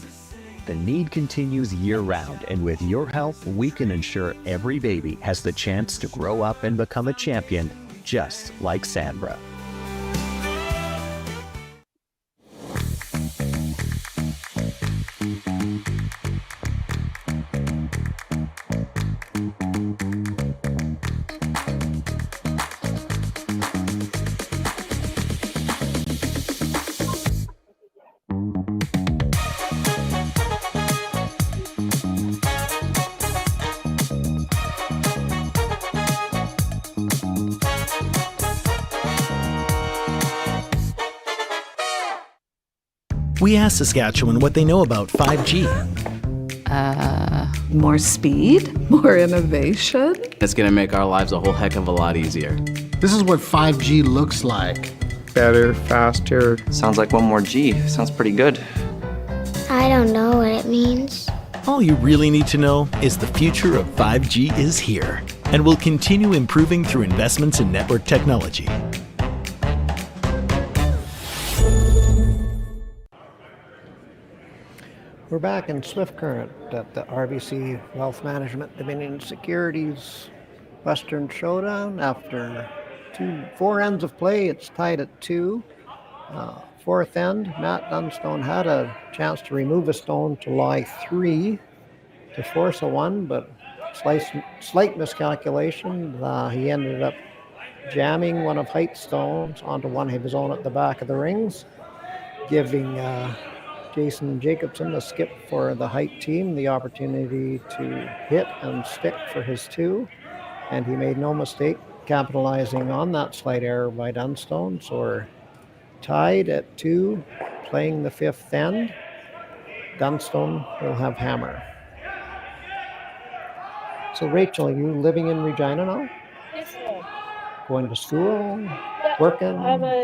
Speaker 23: The need continues year-round, and with your help, we can ensure every baby has the chance to grow up and become a champion, just like Sandra.
Speaker 2: We asked Saskatchewan what they know about 5G.
Speaker 3: More speed, more innovation.
Speaker 4: It's gonna make our lives a whole heck of a lot easier.
Speaker 5: This is what 5G looks like.
Speaker 6: Better, faster.
Speaker 7: Sounds like one more G. Sounds pretty good.
Speaker 8: I don't know what it means.
Speaker 2: All you really need to know is the future of 5G is here and will continue improving through investments in network technology.
Speaker 1: We're back in Swift Current at the RBC Wealth Management Dominion Securities Western Showdown. After 4 ends of play, it's tied at 2. Fourth end, Matt Dunstone had a chance to remove a stone to lie 3 to force a 1, but slight miscalculation. He ended up jamming one of Heidt's stones onto one of his own at the back of the rings, giving Jason Jacobson, the skip for the Heidt team, the opportunity to hit and stick for his 2, and he made no mistake capitalizing on that slight error by Dunstone. So we're tied at 2, playing the 5th end. Dunstone will have hammer. So Rachel, are you living in Regina now?
Speaker 16: Yes, I am.
Speaker 1: Going to school?
Speaker 16: Yeah,
Speaker 1: Working?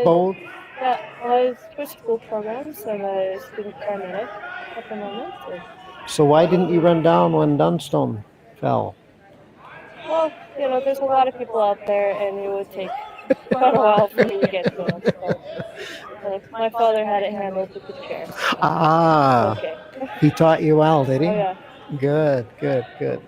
Speaker 1: Both?
Speaker 16: Yeah, I switched school programs. I'm a student paramedic at the moment.
Speaker 1: So why didn't you run down when Dunstone fell?
Speaker 16: Well, you know, there's a lot of people out there, and it would take quite a while for me to get to them. So, my father had it handled with the chair. So okay.
Speaker 1: He taught you well, did he?
Speaker 16: Oh, yeah.
Speaker 1: Good, good, good.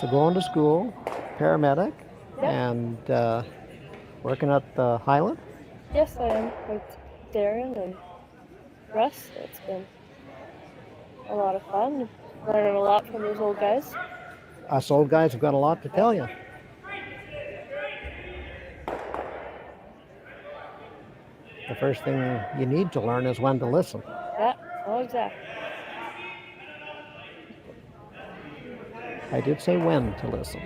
Speaker 1: So going to school, paramedic, and working at the Highland?
Speaker 16: Yes, I am with Darren and Russ. It's been a lot of fun. Learning a lot from those old guys.
Speaker 1: Us old guys have got a lot to tell you. The first thing you need to learn is when to listen.
Speaker 16: Yeah, oh, exactly.
Speaker 1: I did say when to listen.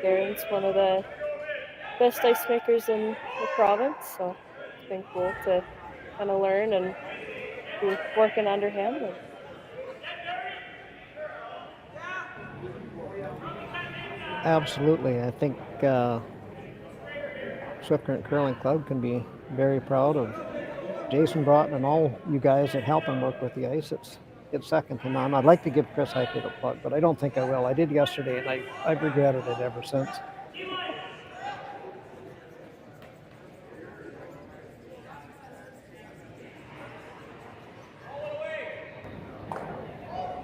Speaker 16: Darren's one of the best ice makers in the province, so it's been cool to kind of learn and be working under him. And
Speaker 1: Absolutely. I think Swift Current Curling Club can be very proud of Jason Broughton and all you guys that help him work with the ice. It's second to none. I'd like to give Chris Heidt a plug, but I don't think I will. I did yesterday, and I've regretted it ever since.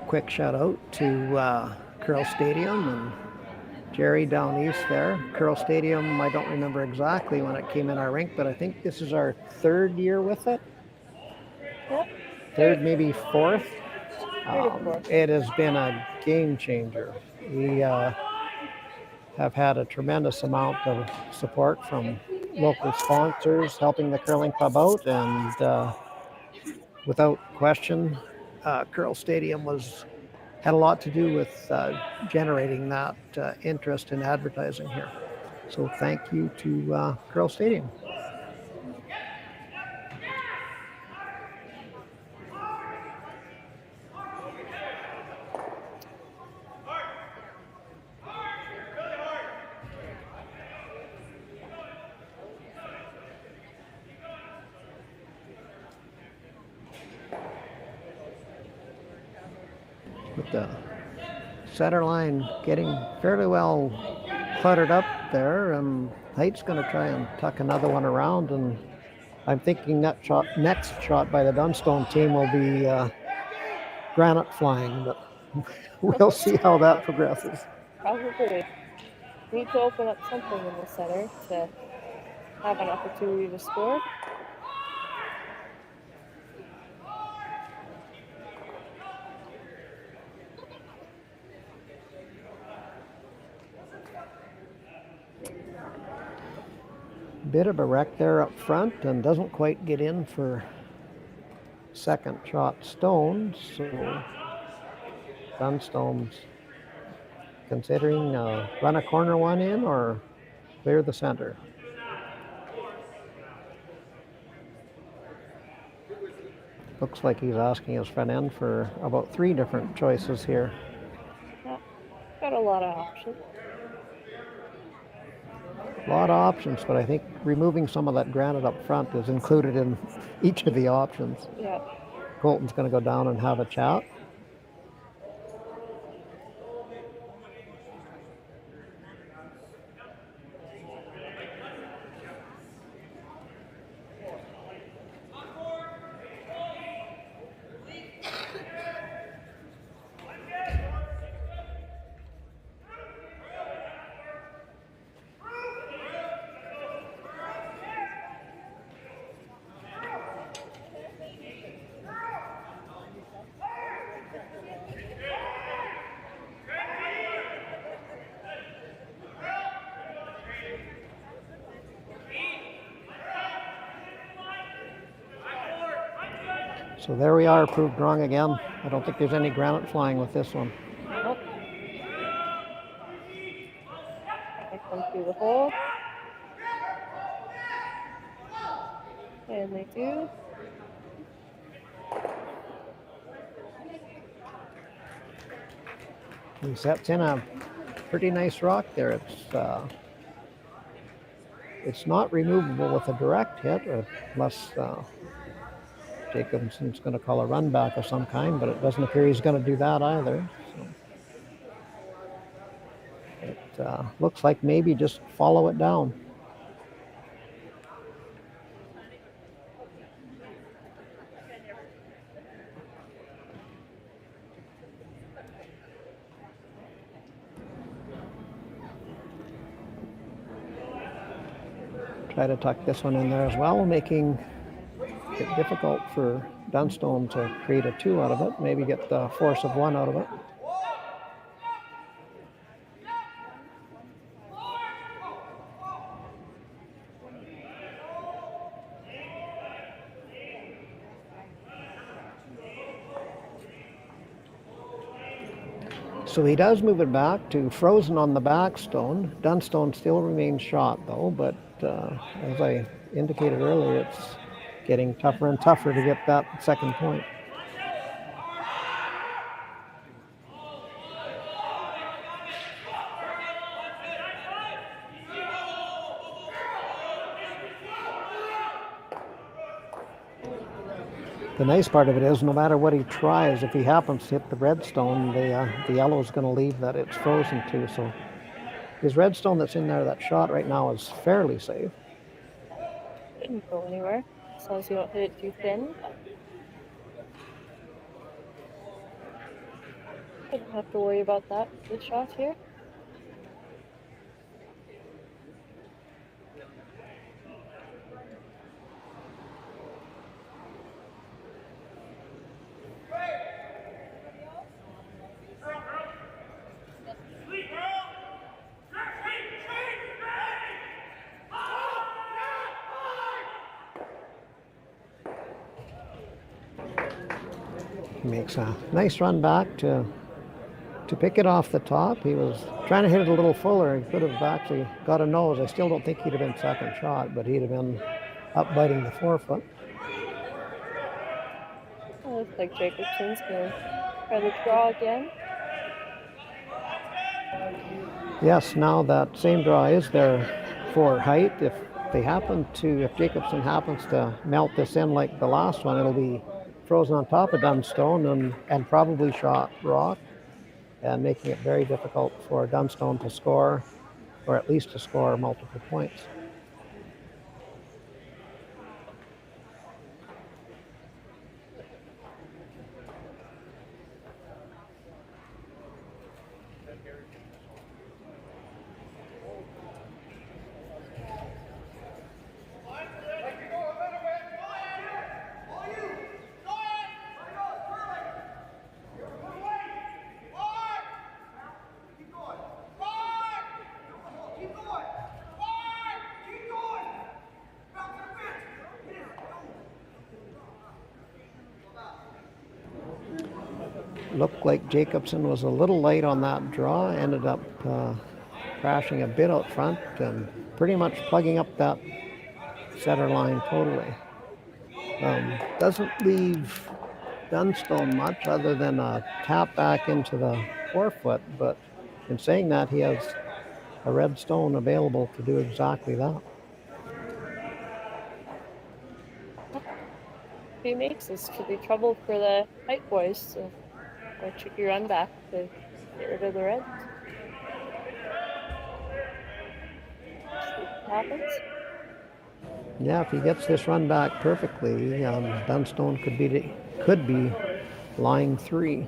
Speaker 1: Quick shout out to Curl Stadium and Jerry down east there. Curl Stadium, I don't remember exactly when it came in our rink, but I think this is our third year with it.
Speaker 16: Yep.
Speaker 1: Third, maybe fourth. It has been a game changer. We have had a tremendous amount of support from local sponsors helping the curling club out, and without question, Curl Stadium had a lot to do with generating that interest in advertising here. So thank you to Curl Stadium. With the center line getting fairly well cluttered up there, Height's going to try and tuck another one around, and I'm thinking that next shot by the Dunstone team will be granite flying, but we'll see how that progresses.
Speaker 16: probably need to open up something in the center to have an opportunity to score.
Speaker 1: Bit of a wreck there up front and doesn't quite get in for second shot Stone, so Dunstone's considering run a corner one in or clear the center. Looks like he's asking his front end for about 3 different choices here.
Speaker 16: Yeah, got a lot of options.
Speaker 1: A lot of options, but I think removing some of that granite up front is included in each of the options.
Speaker 16: Yeah.
Speaker 1: Colton's going to go down and have a chat. So there we are, proved wrong again. I don't think there's any granite flying with this one.
Speaker 16: Nope. I come through the hole. And they do.
Speaker 1: He sets in a pretty nice rock there. It's not removable with a direct hit, unless Jacobson's going to call a run back of some kind, but it doesn't appear he's going to do that either. So it looks like maybe just follow it down. Try to tuck this one in there as well, making it difficult for Dunstone to create a 2 out of it, maybe get the force of 1 out of it. So he does move it back to frozen on the back stone. Dunstone still remains shot though, but as I indicated earlier, it's getting tougher and tougher to get that second point. The nice part of it is no matter what he tries, if he happens to hit the redstone, the yellow is going to leave that it's frozen to. So his redstone that's in there, that shot right now, is fairly safe.
Speaker 16: Didn't go anywhere, as long as you don't hit it too thin. I don't have to worry about that with the shot here.
Speaker 1: He makes a nice run back to pick it off the top. He was trying to hit it a little fuller. He could have actually got a nose. I still don't think he'd have been second shot, but he'd have been up biting the forefoot.
Speaker 16: It looks like Jacobson's going to try to draw again.
Speaker 1: Yes, now that same draw is there for Heidt. If Jacobson happens to melt this in like the last one, it'll be frozen on top of Dunstone and probably shot rock, and making it very difficult for Dunstone to score, or at least to score multiple points. Looked like Jacobson was a little light on that draw, ended up crashing a bit out front and pretty much plugging up that center line totally. Doesn't leave Dunstone much other than a tap back into the forefoot, but in saying that, he has a red stone available to do exactly that.
Speaker 16: If he makes this, could be trouble for the Height boys. So a tricky run back to get rid of the reds. See what happens.
Speaker 1: Yeah, if he gets this run back perfectly, Dunstone could be lying 3.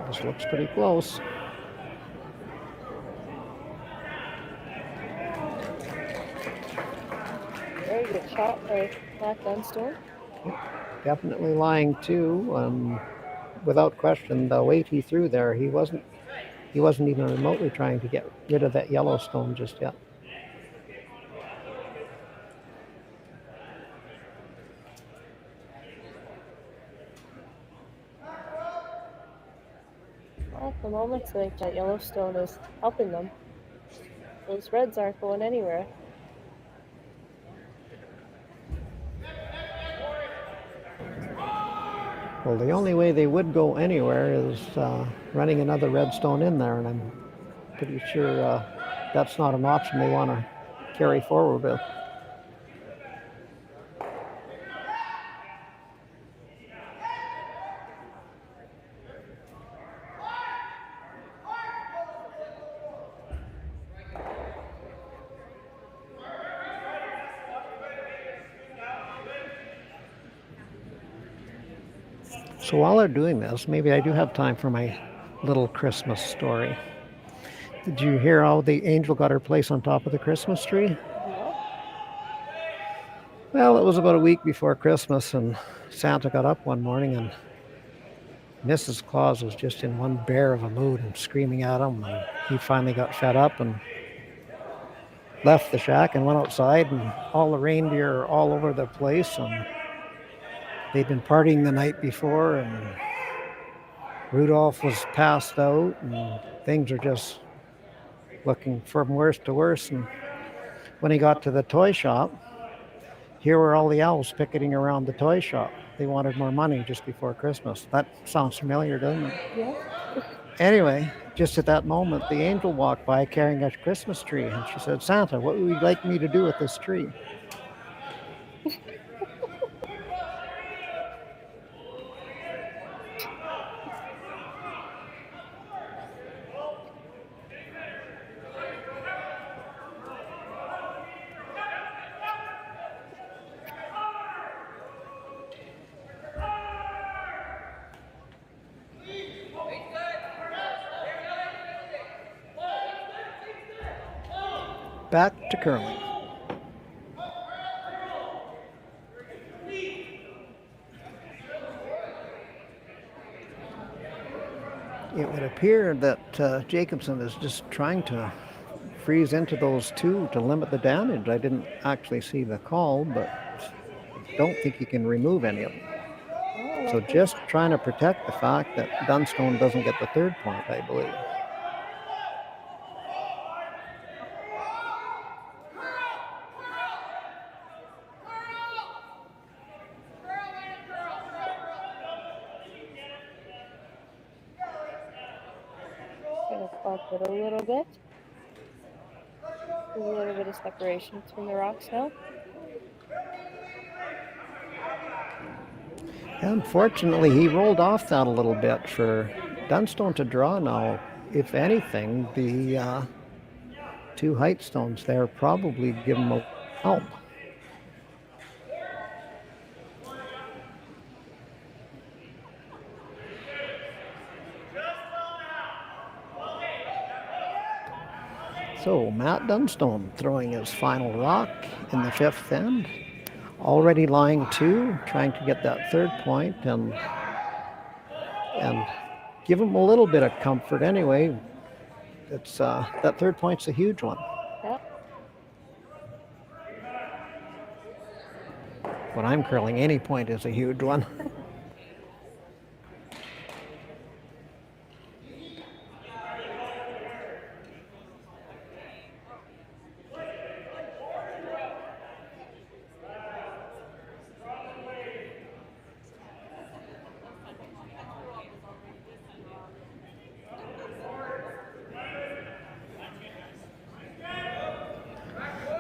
Speaker 1: This looks pretty close.
Speaker 16: Very good shot by Matt Dunstone.
Speaker 1: Definitely lying 2. Without question, the weight he threw there, he wasn't even remotely trying to get rid of that yellow stone just yet.
Speaker 16: the moment like that Yellowstone is helping them. Those Reds aren't going anywhere.
Speaker 1: Well, the only way they would go anywhere is running another Redstone in there, and I'm pretty sure that's not an option they want to carry forward with. So while they're doing this, maybe I do have time for my little Christmas story. Did you hear how the angel got her place on top of the Christmas tree? Well, it was about a week before Christmas, and Santa got up one morning, and Mrs. Claus was just in one bear of a mood and screaming at him. And he finally got fed up and left the shack and went outside, and all the reindeer are all over the place, and they'd been partying the night before, and Rudolph was passed out, and things are just looking from worse to worse. And when he got to the toy shop, here were all the elves picketing around the toy shop. They wanted more money just before Christmas. That sounds familiar, doesn't it?
Speaker 16: Yeah.
Speaker 1: Anyway, just at that moment, the angel walked by carrying a Christmas tree, and she said, "Santa, what would you like me to do with this tree?" Back to curling. It would appear that Jacobson is just trying to freeze into those two to limit the damage. I didn't actually see the call, but I don't think he can remove any of them. So just trying to protect the fact that Dunstone doesn't get the third point, I believe.
Speaker 16: It a little bit. A little bit of separation between the rocks now.
Speaker 1: Unfortunately, he rolled off that a little bit for Dunstone to draw now. If anything, the two Heidt stones there probably give him a help. So Matt Dunstone throwing his final rock in the fifth end. Already lying two, trying to get that third point and give him a little bit of comfort anyway. It's that third point's a huge one.
Speaker 16: Yep.
Speaker 1: When I'm curling, any point is a huge one.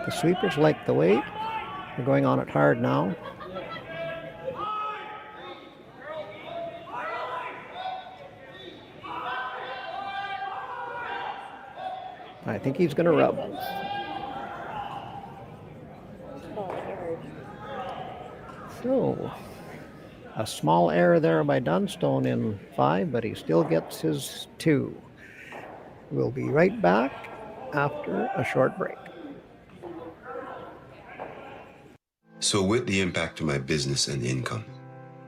Speaker 1: The sweepers like the weight. They're going on it hard now. I think he's going to rub. So, a small error there by Dunstone in 5, but he still gets his 2. We'll be right back after a short break.
Speaker 10: So with the impact to my business and income,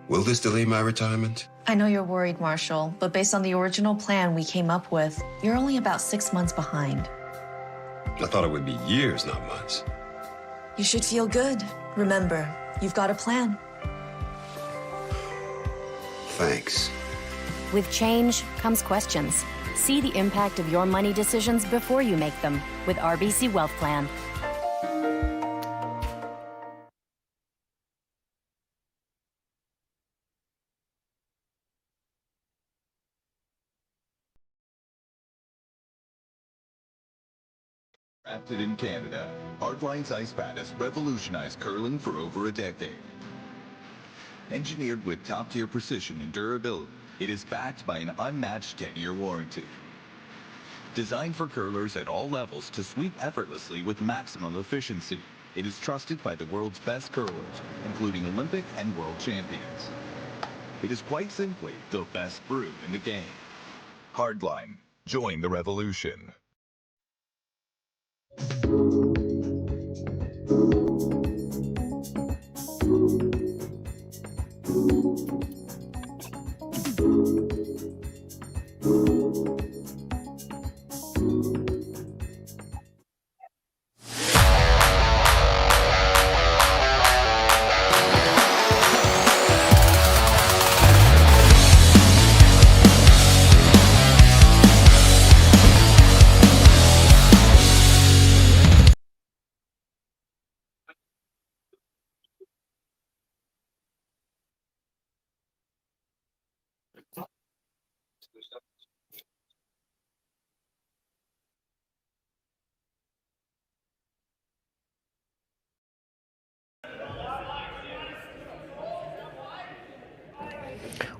Speaker 10: will this delay my retirement?
Speaker 12: I know you're worried, Marshall, but based on the original plan we came up with, you're only about 6 months behind.
Speaker 10: I thought it would be years, not months.
Speaker 12: You should feel good. Remember, you've got a plan.
Speaker 10: Thanks.
Speaker 13: With change comes questions. See the impact of your money decisions before you make them with RBC Wealth Plan.
Speaker 14: Crafted in Canada, Hardline's ice pad has revolutionized curling for over a decade. Engineered with top-tier precision and durability, it is backed by an unmatched 10-year warranty. Designed for curlers at all levels to sweep effortlessly with maximum efficiency, it is trusted by the world's best curlers, including Olympic and world champions. It is quite simply the best brew in the game. Hardline, join the revolution.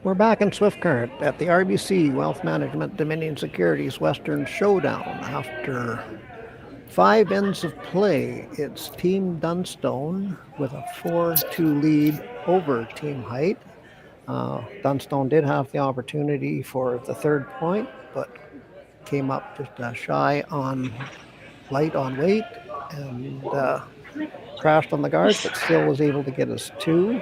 Speaker 1: We're back in Swift Current at the RBC Wealth Management Dominion Securities Western Showdown. After 5 ends of play, it's Team Dunstone with a 4-2 lead over Team Heidt. Dunstone did have the opportunity for the 3rd point, but came up just shy on light on weight and crashed on the guards, but still was able to get us 2.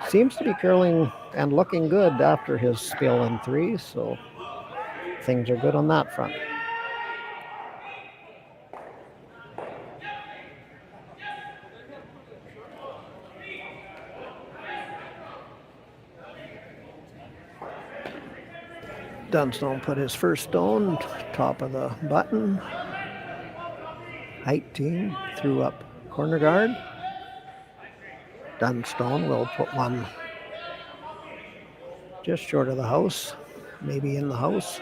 Speaker 1: Seems to be curling and looking good after his spill in 3, so things are good on that front. Dunstone put his first stone, top of the button. Height team threw up corner guard. Dunstone will put one just short of the house, maybe in the house,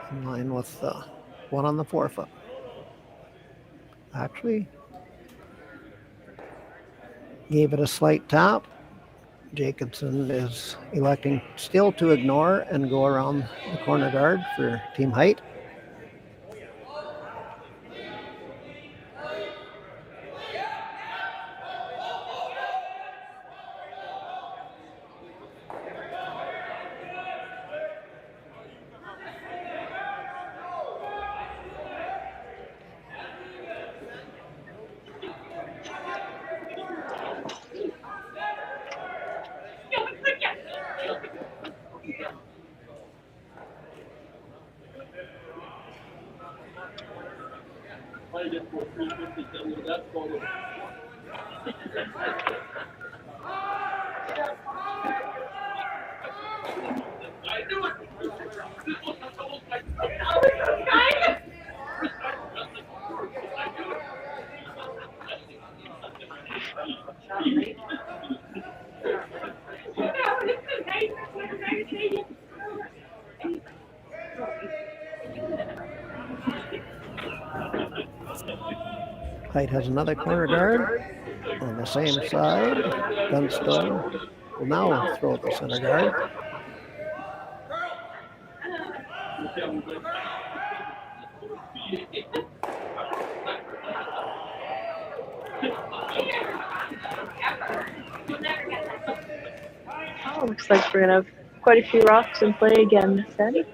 Speaker 1: in line with one on the 4-foot. Actually, gave it a slight tap. Jacobson is electing still to ignore and go around the corner guard for Team Height. Height has another corner guard on the same side. Dunstone will now throw the center guard.
Speaker 16: Oh, looks like we're gonna have quite a few rocks in play again this end.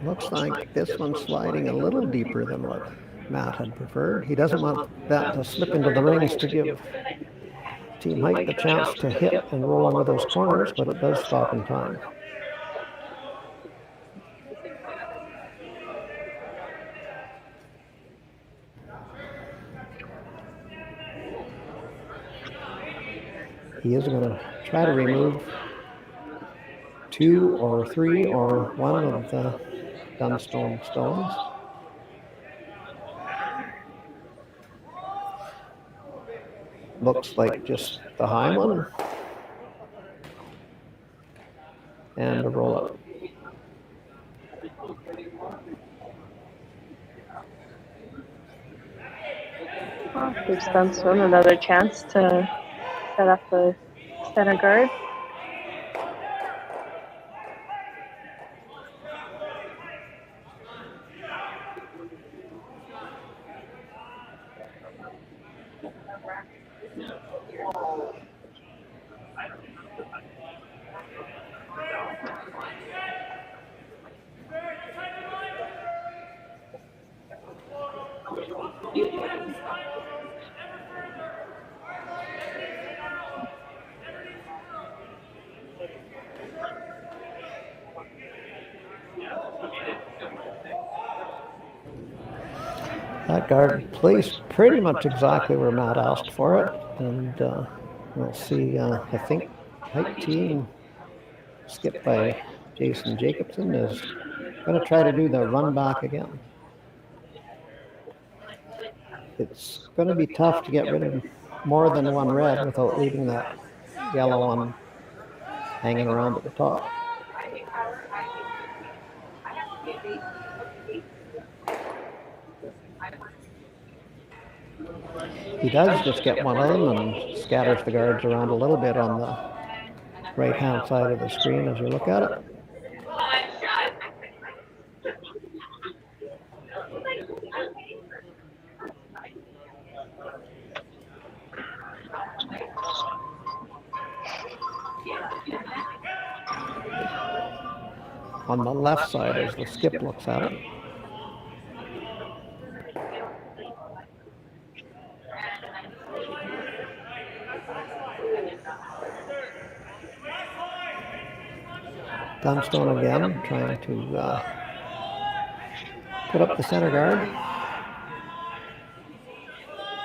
Speaker 1: Looks like this one's sliding a little deeper than what Matt had preferred. He doesn't want that to slip into the rings to give Team Height the chance to hit and roll under those corners, but it does stop in time. He is going to try to remove 2 or 3 or 1 of the Dunstone stones. Looks like just the high one. And a roll up.
Speaker 16: Well, gives Dunstone another chance to set up the center guard.
Speaker 1: That guard placed pretty much exactly where Matt asked for it, and we'll see. I think Heidt team, skipped by Jason Jacobson, is going to try to do the run back again. It's going to be tough to get rid of more than one red without leaving that yellow one hanging around at the top. He does just get one of them and scatters the guards around a little bit on the right-hand side of the screen as you look at it. On the left side as the skip looks at it. Dunstone again, trying to put up the center guard.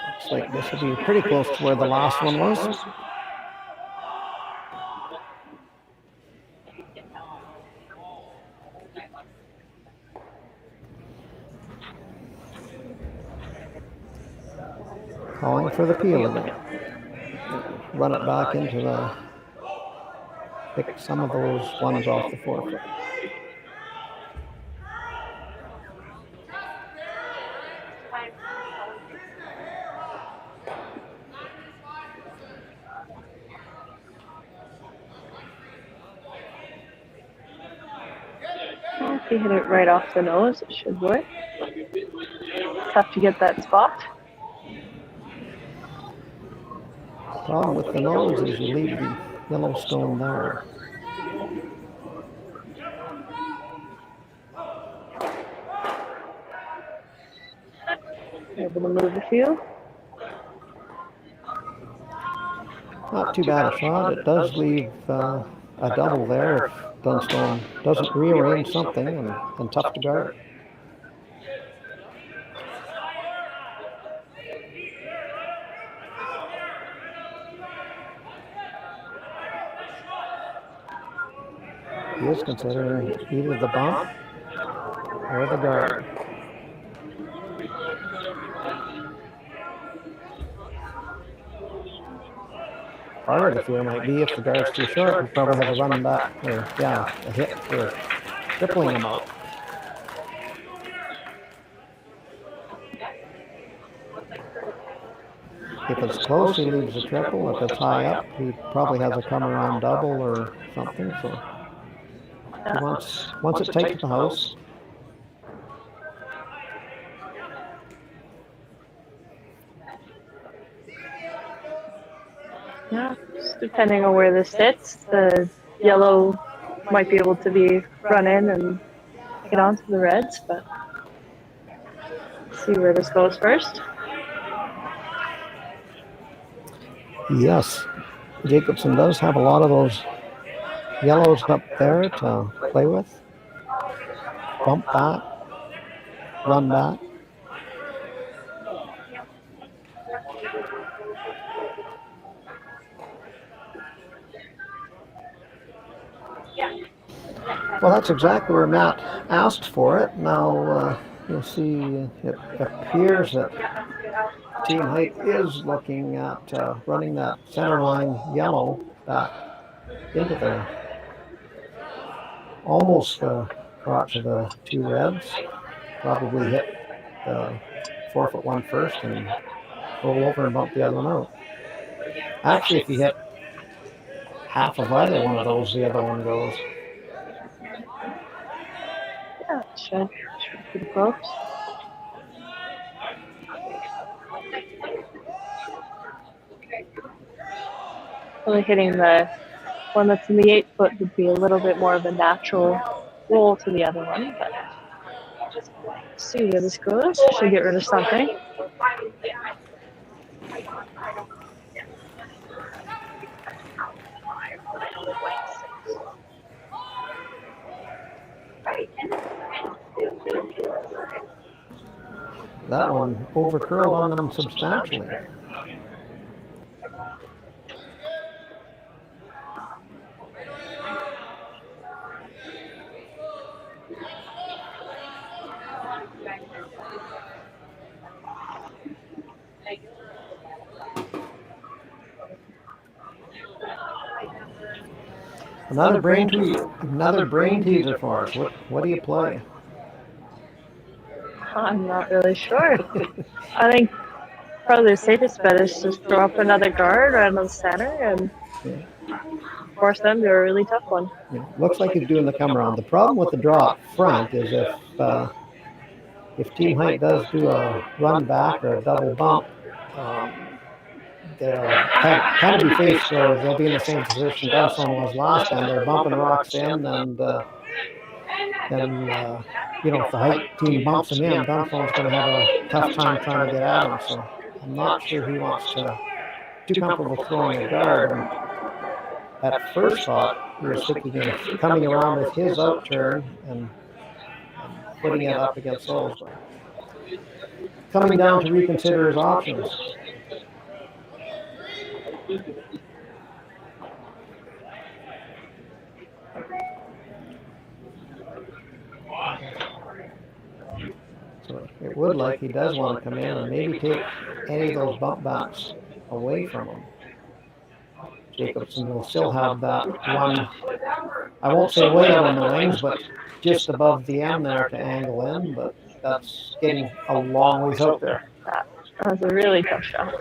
Speaker 1: Looks like this will be pretty close to where the last one was. Calling for the peel again. Run it back into the, pick some of those ones off the forefoot.
Speaker 16: Well, if you hit it right off the nose, it should work. Tough to get that spot.
Speaker 1: Problem with the nose is you leave the yellow stone there.
Speaker 16: Able to move the field.
Speaker 1: Not too bad a shot. It does leave a double there if Dunstone doesn't rearrange something and tough to guard. He is considering either the bump or the guard. Part of the fear might be if the guard's too short, we probably have a run back, or yeah, a hit for tripling him out. If it's close, he leaves a triple. If it's high up, he probably has a come around double or something. So once it takes the house,
Speaker 16: yeah, just depending on where this sits, the yellow might be able to be run in and get onto the reds, but let's see where this goes first.
Speaker 1: yes, Jacobson does have a lot of those yellows up there to play with. Bump back, run back. Well, that's exactly where Matt asked for it. Now, you'll see it appears that Team Height is looking at running that center line yellow back into the almost the crotch of the two reds. Probably hit the 4-foot one first and roll over and bump the other one out. Actually, if you hit half of either one of those, the other one goes.
Speaker 16: Yeah, should pretty close. Only hitting the one that's in the 8-foot would be a little bit more of a natural roll to the other one, but see where this goes. Should get rid of something.
Speaker 1: That one over-curled on them substantially. Another brain teaser for us. What do you play?
Speaker 16: I'm not really sure. I think probably the safest bet is just throw up another guard right on the center and force them to a really tough one.
Speaker 1: Yeah, looks like he's doing the come around. The problem with the draw up front is if Team Height does do a run back or a double bump, they'll kind of be faced, so they'll be in the same position Dunstone was last time. They're bumping rocks in, and then if the Height team bumps them in, Dunstone's going to have a tough time trying to get at them. So I'm not sure he wants to too comfortable throwing a guard. And at first thought, he was thinking of coming around with his out turn and putting it up against those. Coming down to reconsider his options. So it would like he does want to come in and maybe take any of those bump backs away from him. Jacobson will still have that one, I won't say way out on the wings, but just above the end there to angle in, but that's getting a long ways out there.
Speaker 16: That was a really tough shot.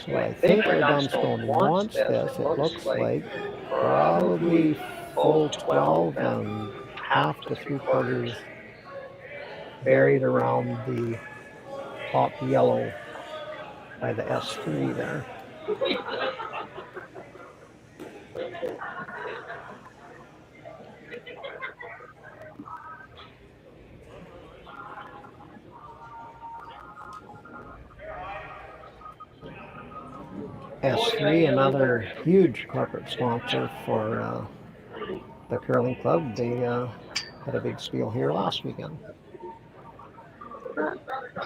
Speaker 1: So I think where Dunstone wants this, it looks like probably full 12 and half to 3/4 buried around the top yellow by the S3 there. S3, another huge corporate sponsor for the curling club. They had a big spiel here last weekend.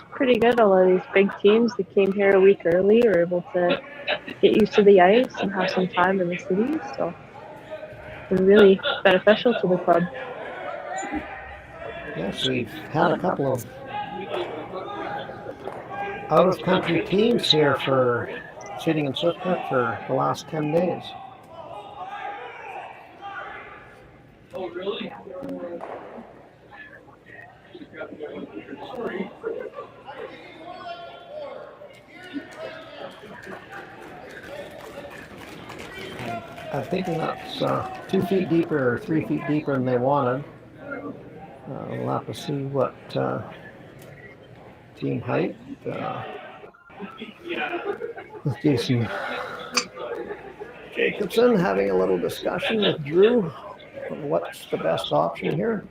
Speaker 16: Pretty good. A lot of these big teams that came here a week early are able to get used to the ice and have some time in the city. So it's really beneficial to the club.
Speaker 1: Yes, we've had a couple of out-of-country teams here for sitting in Saskatchewan for the last 10 days.
Speaker 22: Oh, really?
Speaker 1: I'm thinking that's 2 feet deeper or 3 feet deeper than they wanted. We'll have to see what Team Height with Jason Jacobson having a little discussion with Drew on what's the best option here.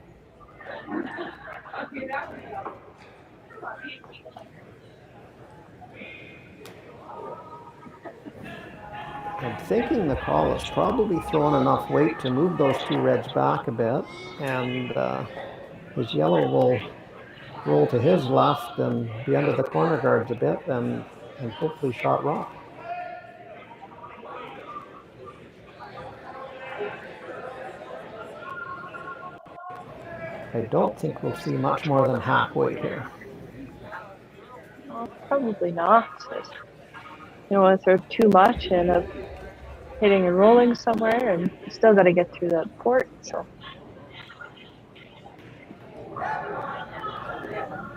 Speaker 1: I'm thinking the call is probably throwing enough weight to move those two reds back a bit, and his yellow will roll to his left and be under the corner guards a bit, and and hopefully shot rock. I don't think we'll see much more than halfway here.
Speaker 16: Well, probably not. You don't want to throw too much and end up hitting and rolling somewhere, and you still got to get through that port. So.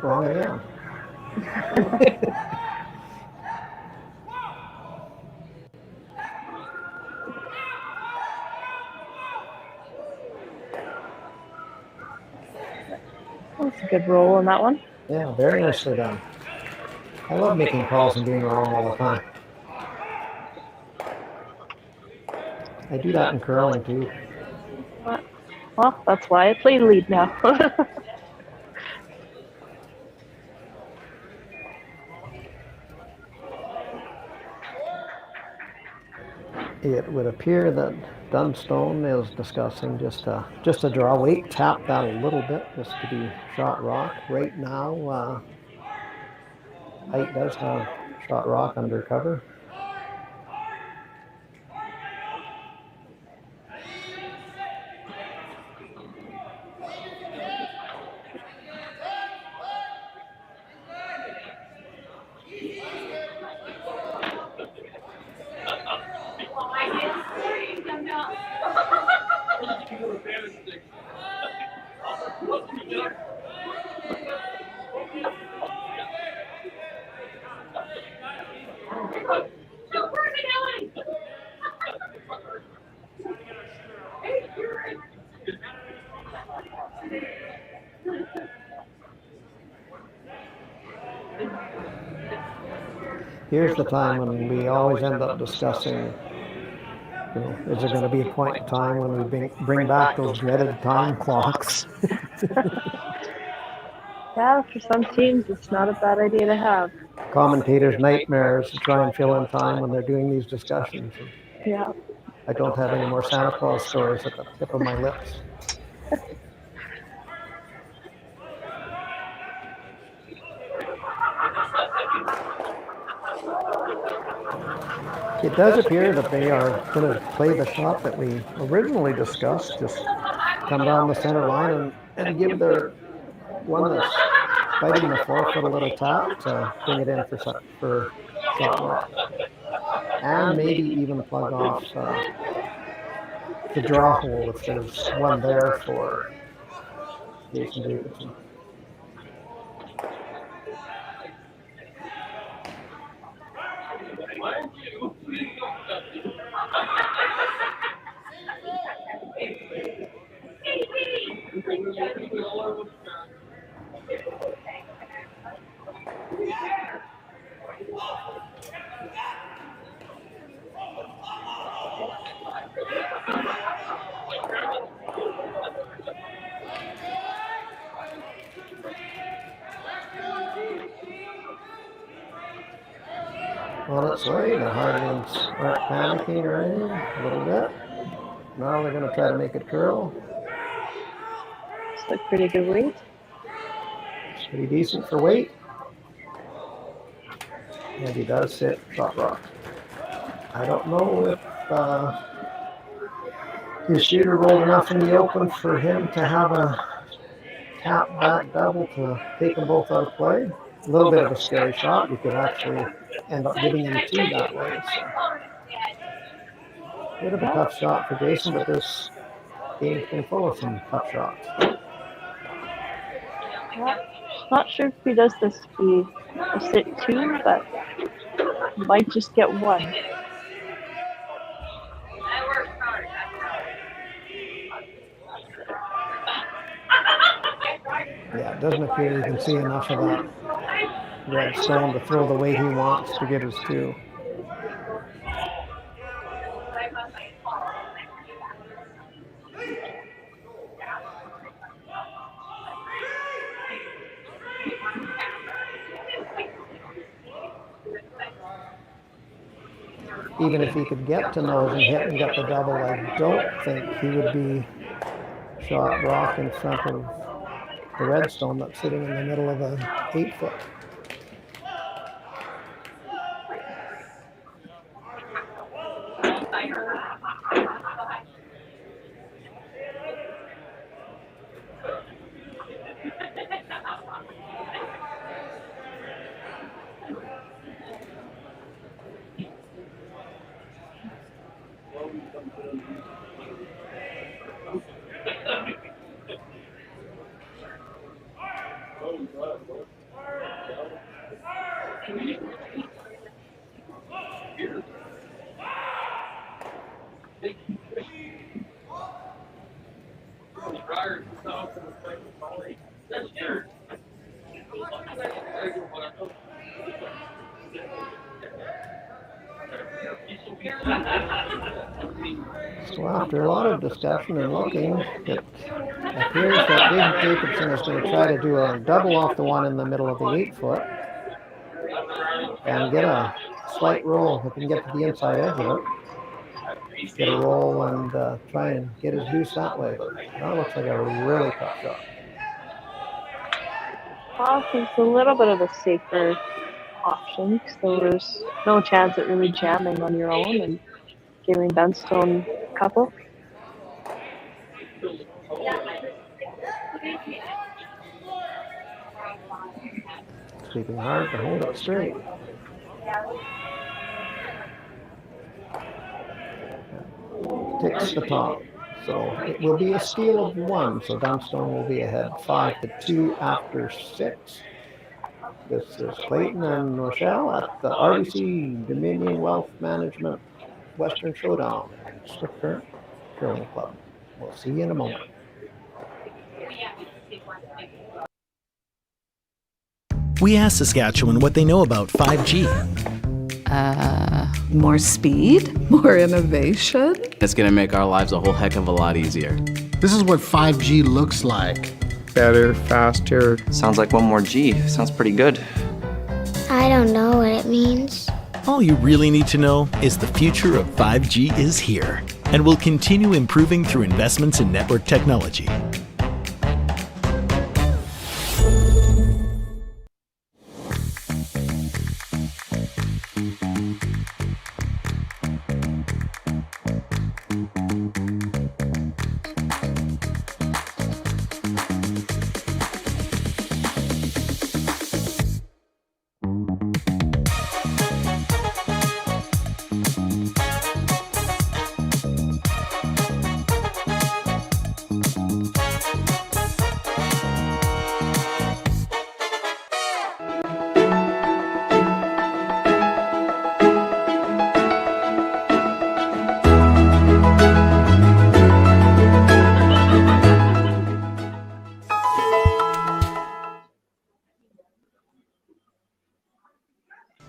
Speaker 1: Wrong again.
Speaker 16: That's a good roll on that one.
Speaker 1: Yeah, very nicely done. I love making calls and being wrong all the time. I do that in curling too.
Speaker 16: Well, that's why I play lead now.
Speaker 1: It would appear that Dunstone is discussing just a draw weight, tap that a little bit just to be shot rock. Right now, Heidt does have shot rock under cover. Here's the time when we always end up discussing, you know, is there going to be a point in time when we bring back those dreaded time clocks?
Speaker 16: Yeah, for some teams, it's not a bad idea to have.
Speaker 1: Commentators' nightmares to try and fill in time when they're doing these discussions.
Speaker 16: Yeah.
Speaker 1: I don't have any more Santa Claus stories at the tip of my lips. It does appear that they are going to play the shot that we originally discussed, just come down the center line and give their one that's fighting the forefoot a little tap to bring it in for shot mark. And maybe even plug off the draw hole if there's one there for Jason Davidson. On its way, the Hardians aren't panicking or anything, a little bit. Now they're going to try to make it curl.
Speaker 16: It's like pretty good weight.
Speaker 1: It's pretty decent for weight. And he does sit shot rock. I don't know if his shooter rolled enough in the open for him to have a tap back double to take them both out of play. A little bit of a scary shot. You could actually end up getting him two that way. So. Bit of a tough shot for Jason, but this game's been full of some tough shots.
Speaker 16: Not sure if he does this be a sit two, but might just get one.
Speaker 1: Yeah, it doesn't appear you can see enough of that red stone to throw the weight he wants to get his two. Even if he could get to nose and hit and get the double, I don't think he would be shot rock in front of the redstone that's sitting in the middle of a 8-foot. So after a lot of discussion and looking, it appears that Dave Jacobson is going to try to do a double off the one in the middle of the 8-foot and get a slight roll if he can get to the inside edge of it. Get a roll and try and get his deuce that way. But that looks like a really tough shot.
Speaker 16: Well, it's a little bit of a safer option because there was no chance at really jamming on your own and giving Dunstone a couple.
Speaker 1: Sweeping hard to hold it straight. Takes the top. So it will be a steal of 1. So Dunstone will be ahead 5-2 after 6. This is Clayton and Rochelle at the RBC Dominion Wealth Management Western Showdown, Swift Current Curling Club. We'll see you in a moment.
Speaker 2: We asked Saskatchewan what they know about 5G.
Speaker 3: More speed, more innovation.
Speaker 4: It's gonna make our lives a whole heck of a lot easier.
Speaker 5: This is what 5G looks like.
Speaker 6: Better, faster.
Speaker 7: Sounds like 1 more G. Sounds pretty good.
Speaker 8: I don't know what it means.
Speaker 2: All you really need to know is the future of 5G is here and will continue improving through investments in network technology.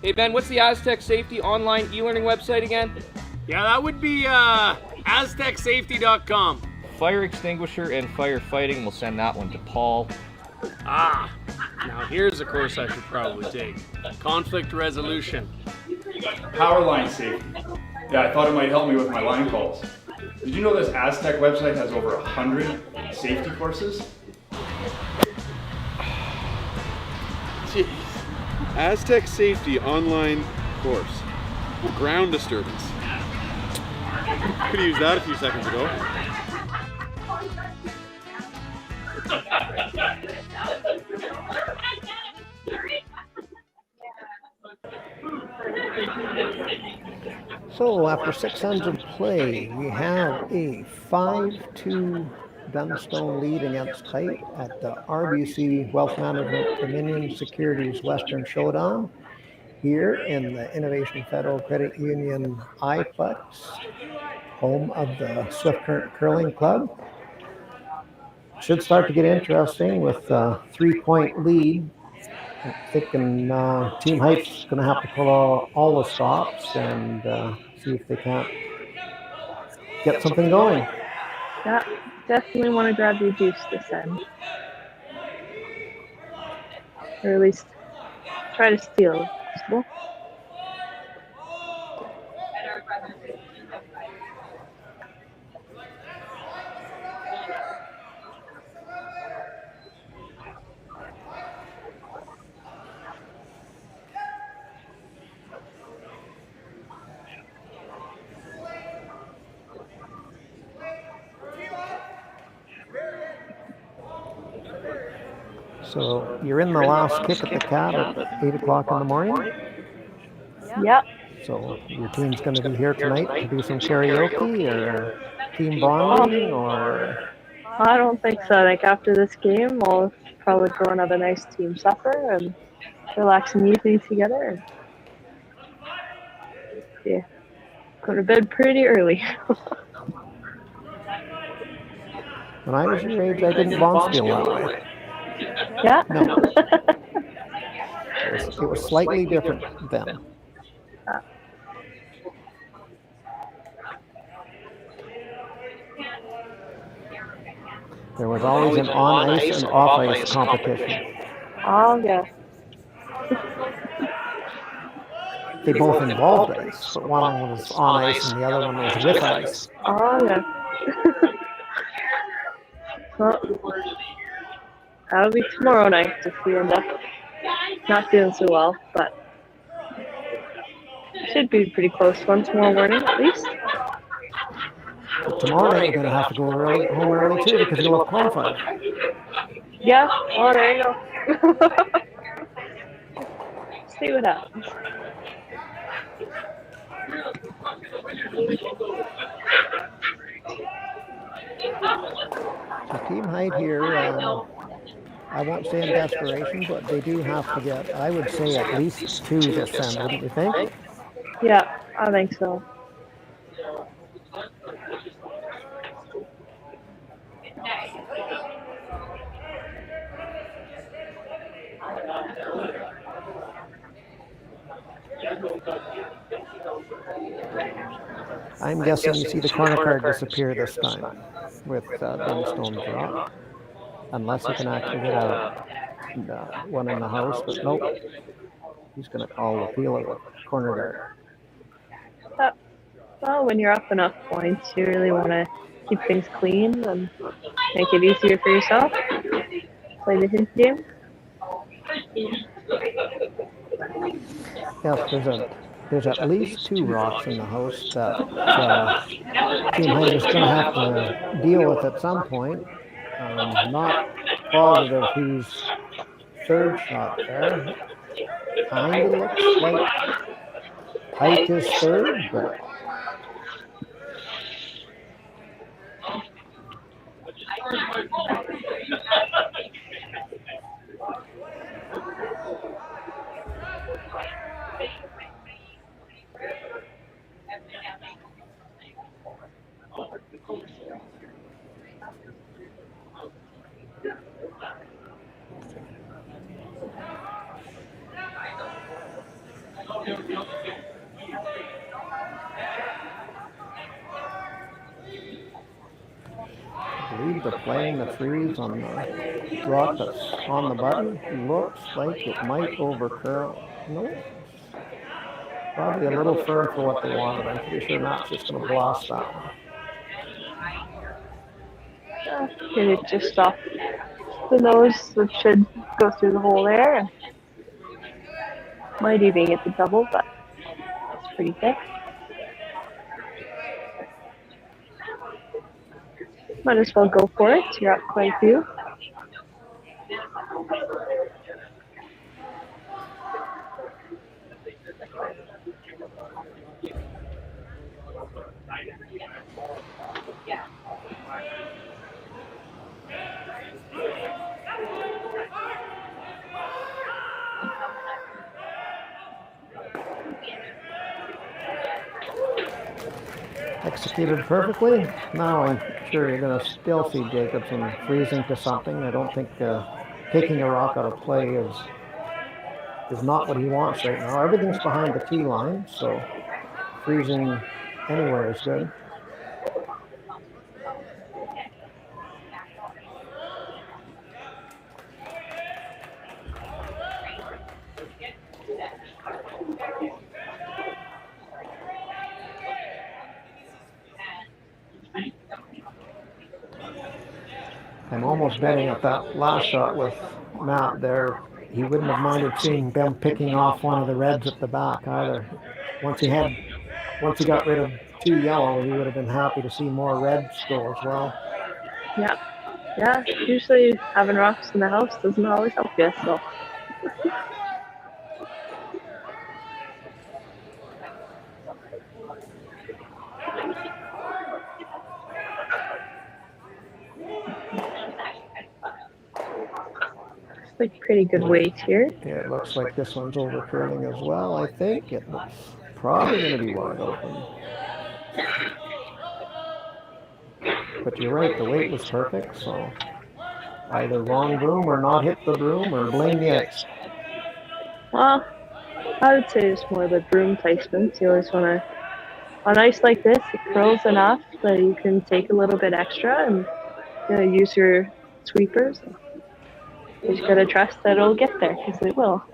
Speaker 19: Hey Ben, what's the Aztec Safety online e-learning website again?
Speaker 15: Yeah, that would be aztecsafety.com.
Speaker 21: Fire extinguisher and firefighting, we'll send that one to Paul.
Speaker 15: Ah, now here's a course I should probably take. Conflict resolution.
Speaker 20: Power line safety. Yeah, I thought it might help me with my line calls. Did you know this Aztec website has over 100 safety courses?
Speaker 11: Jeez. Aztec Safety online course. Ground disturbance. Could have used that a few seconds ago.
Speaker 1: So after 6 ends of play, we have a 5-2 Dunstone lead against Heidt at the RBC Wealth Management Dominion Securities Western Showdown here in the Innovation Federal Credit Union iPlex, home of the Swift Current Curling Club. Should start to get interesting with a 3-point lead. I'm thinking Team Height's going to have to pull all the stops and see if they can't get something going.
Speaker 16: Yeah, definitely want to grab your juice this end. Or at least try to steal if possible.
Speaker 1: So you're in the last kick at the cat at 8 o'clock in the morning?
Speaker 16: Yep.
Speaker 1: So your team's going to be here tonight to do some karaoke or team bonding or?
Speaker 16: I don't think so. I think after this game, we'll probably go and have a nice team supper and relaxing evening together. And yeah, go to bed pretty early.
Speaker 1: When I was your age, I didn't bonds feel that way.
Speaker 16: Yeah?
Speaker 1: No. It was slightly different then. There was always an on-ice and off-ice competition.
Speaker 16: Oh, yeah.
Speaker 1: They both involved ice, but one was on ice and the other one was with ice.
Speaker 16: Oh, yeah. Well, that'll be tomorrow night if we end up not doing so well, but should be a pretty close one tomorrow morning at least.
Speaker 1: But tomorrow night you're going to have to go home early too because you'll have qualified.
Speaker 16: Yeah, oh, there you go. See what happens.
Speaker 1: So Team Heidt here, I won't say in desperation, but they do have to get, I would say, at least 2 this end, wouldn't you think?
Speaker 16: Yeah, I think so.
Speaker 1: I'm guessing you see the corner card disappear this time with Dunstone drop, unless he can actually get one in the house, but nope. He's going to call the peel of the corner guard.
Speaker 16: Well, when you're up enough points, you really want to keep things clean and make it easier for yourself. Play the hint game.
Speaker 1: Yes, there's at least 2 rocks in the house that Team Heidt is going to have to deal with at some point. Not positive whose third shot there. Kind of looks like Heidt is third, but I believe they're playing the freeze on the rock that's on the button. Looks like it might overcurl. No, probably a little firm for what they wanted. I'm pretty sure Matt's just going to blast that one.
Speaker 16: Get it just off the nose, which should go through the hole there. And might even get the double, but it's pretty thick. Might as well go for it. You're up quite a few.
Speaker 1: Executed perfectly. Now I'm sure you're going to still see Jacobson freezing to something. I don't think taking a rock out of play is not what he wants right now. Everything's behind the tee line, so freezing anywhere is good. I'm almost betting at that last shot with Matt there, he wouldn't have minded seeing them picking off one of the reds at the back either. Once he got rid of 2 yellow, he would have been happy to see more reds go as well.
Speaker 16: Yeah. Yeah, usually having rocks in the house doesn't always help you, so. like pretty good weight here.
Speaker 1: Yeah, it looks like this one's over curling as well, I think. It looks probably going to be wide open. But you're right, the weight was perfect, so either wrong broom or not hit the broom or blame the ice.
Speaker 16: Well, I would say it's more the broom placement. You always want to, on ice like this, it curls enough that you can take a little bit extra and use your sweepers. You just gotta trust that it'll get there, because it will.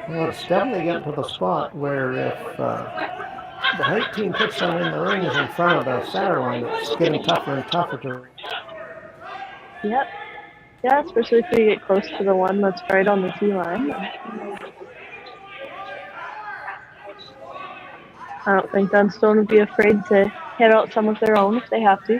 Speaker 1: Well, it's definitely getting to the spot where if the Heidt team puts them in the rings in front of the center line, it's getting tougher and tougher to...
Speaker 16: Yep. Yeah, especially if you get close to the one that's right on the tee line. I don't think Dunstone would be afraid to hit out some of their own if they have to.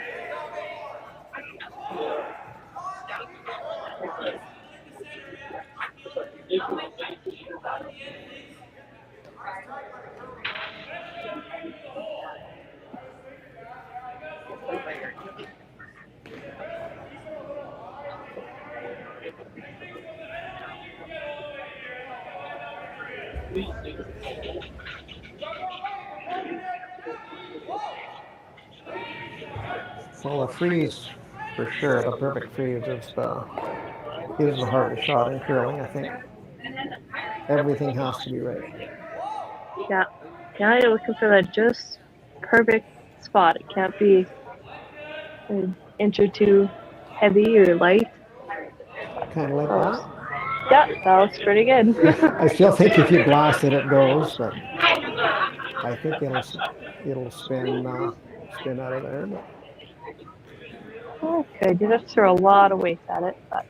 Speaker 1: Well, a freeze for sure. The perfect freeze is the hardest shot in curling, I think. Everything has to be right.
Speaker 16: Yeah. Yeah, you're looking for that just perfect spot. It can't be an inch or two heavy or light.
Speaker 1: Kind of like that.
Speaker 16: Yeah, that looks pretty good.
Speaker 1: I still think if you blast it, it goes, but I think it'll spin out of there. But.
Speaker 16: Okay, you have to throw a lot of weight at it, but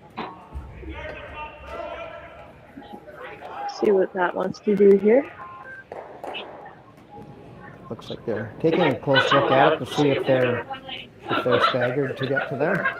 Speaker 16: see what that wants to do here.
Speaker 1: Looks like they're taking a close look at it to see if they're staggered to get to there.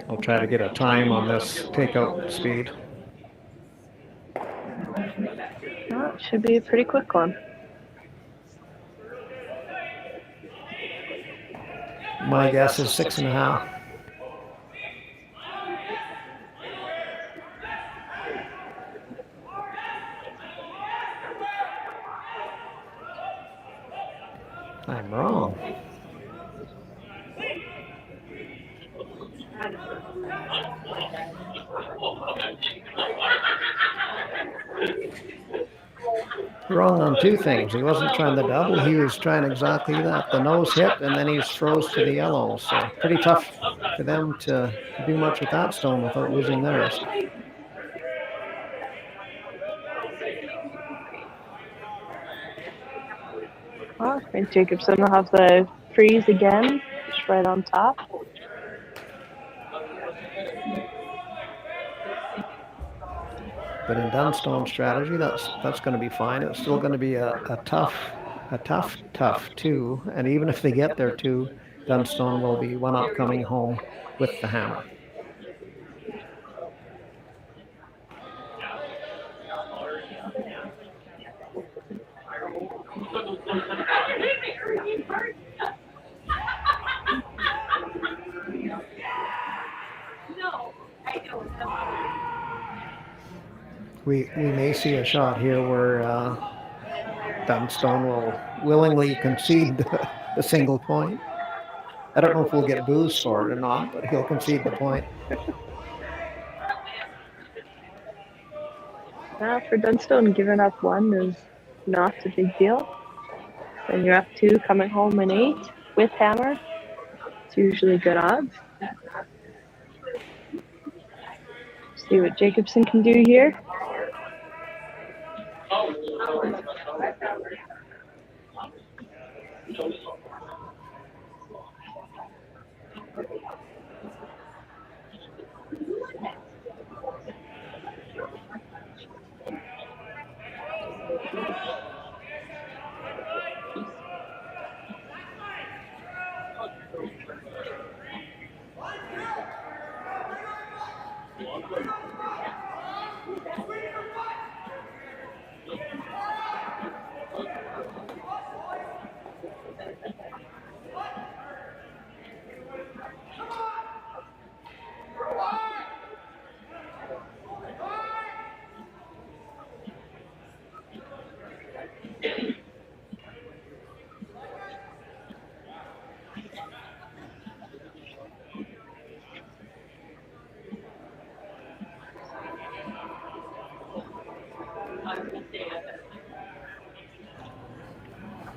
Speaker 1: I'll try to get a time on this takeout speed.
Speaker 16: Well, it should be a pretty quick one.
Speaker 1: My guess is 6.5. I'm wrong. Wrong on two things. He wasn't trying the double. He was trying exactly that. The nose hit, and then he froze to the yellow. So pretty tough for them to do much with that stone without losing theirs.
Speaker 16: Well, I think Jacobson will have the freeze again, just right on top.
Speaker 1: But in Dunstone strategy, that's going to be fine. It's still going to be a tough two. And even if they get their two, Dunstone will be one up coming home with the hammer. we may see a shot here where Dunstone will willingly concede the single point. I don't know if we'll get boos for it or not, but he'll concede the point.
Speaker 16: For Dunstone, giving up 1 is not a big deal. When you're up 2, coming home in 8 with hammer, it's usually good odds. See what Jacobson can do here.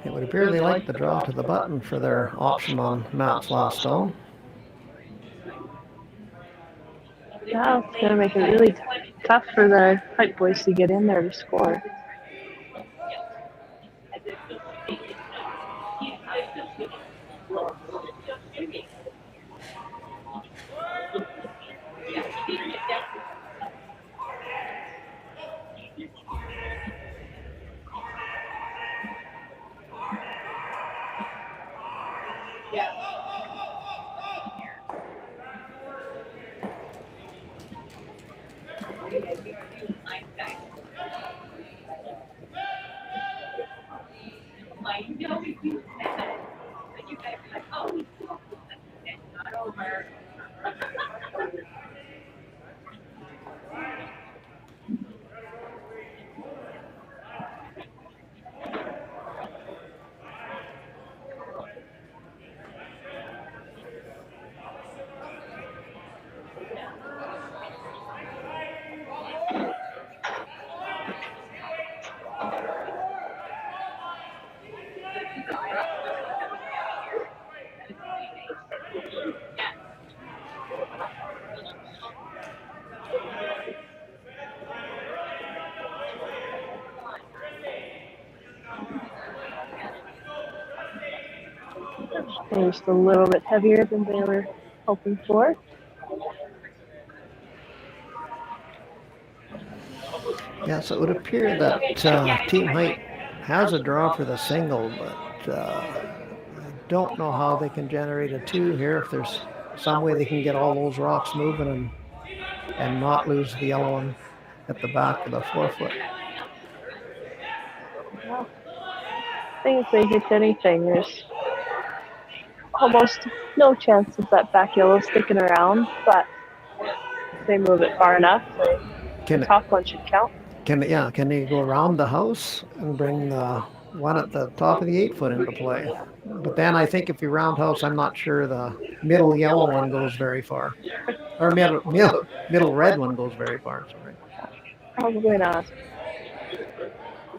Speaker 1: It would appear they like the draw to the button for their option on Matt's last stone.
Speaker 16: Yeah, it's going to make it really tough for the Heidt boys to get in there to score. Just a little bit heavier than they were hoping for.
Speaker 1: Yeah, so it would appear that Team Height has a draw for the single, but I don't know how they can generate a 2 here. If there's some way they can get all those rocks moving and not lose the yellow one at the back of the 4-foot.
Speaker 16: Well, I think if they hit anything, there's almost no chance of that back yellow sticking around, but if they move it far enough, the top one should count.
Speaker 1: Can they go around the house and bring the one at the top of the 8-foot into play? But then I think if you roundhouse, I'm not sure the middle yellow one goes very far. Or middle red one goes very far, sorry.
Speaker 16: Probably not.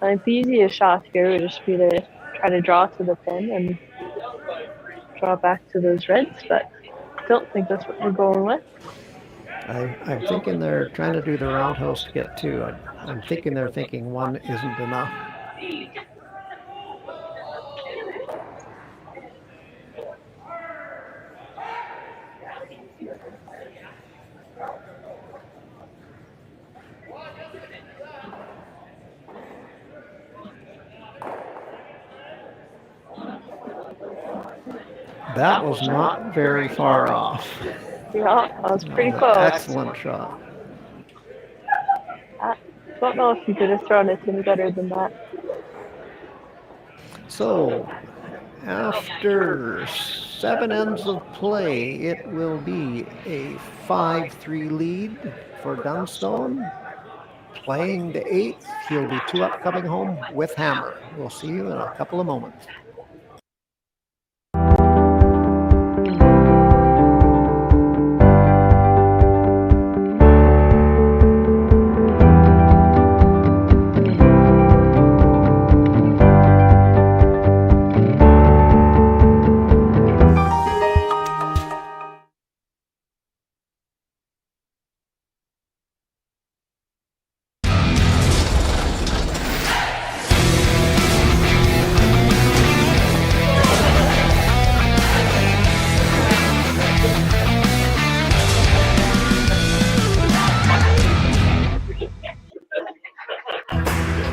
Speaker 16: I think the easiest shot here would just be to try to draw to the pin and draw back to those reds, but I don't think that's what we're going with.
Speaker 1: I'm thinking they're trying to do the roundhouse to get 2. I'm thinking they're thinking 1 isn't enough. That was not very far off.
Speaker 16: Yeah, that was pretty close.
Speaker 1: Excellent shot.
Speaker 16: I don't know if you could have thrown it any better than that.
Speaker 1: So, after 7 ends of play, it will be a 5-3 lead for Dunstone. playing the 8th. He'll be 2 up coming home with hammer. We'll see you in a couple of moments.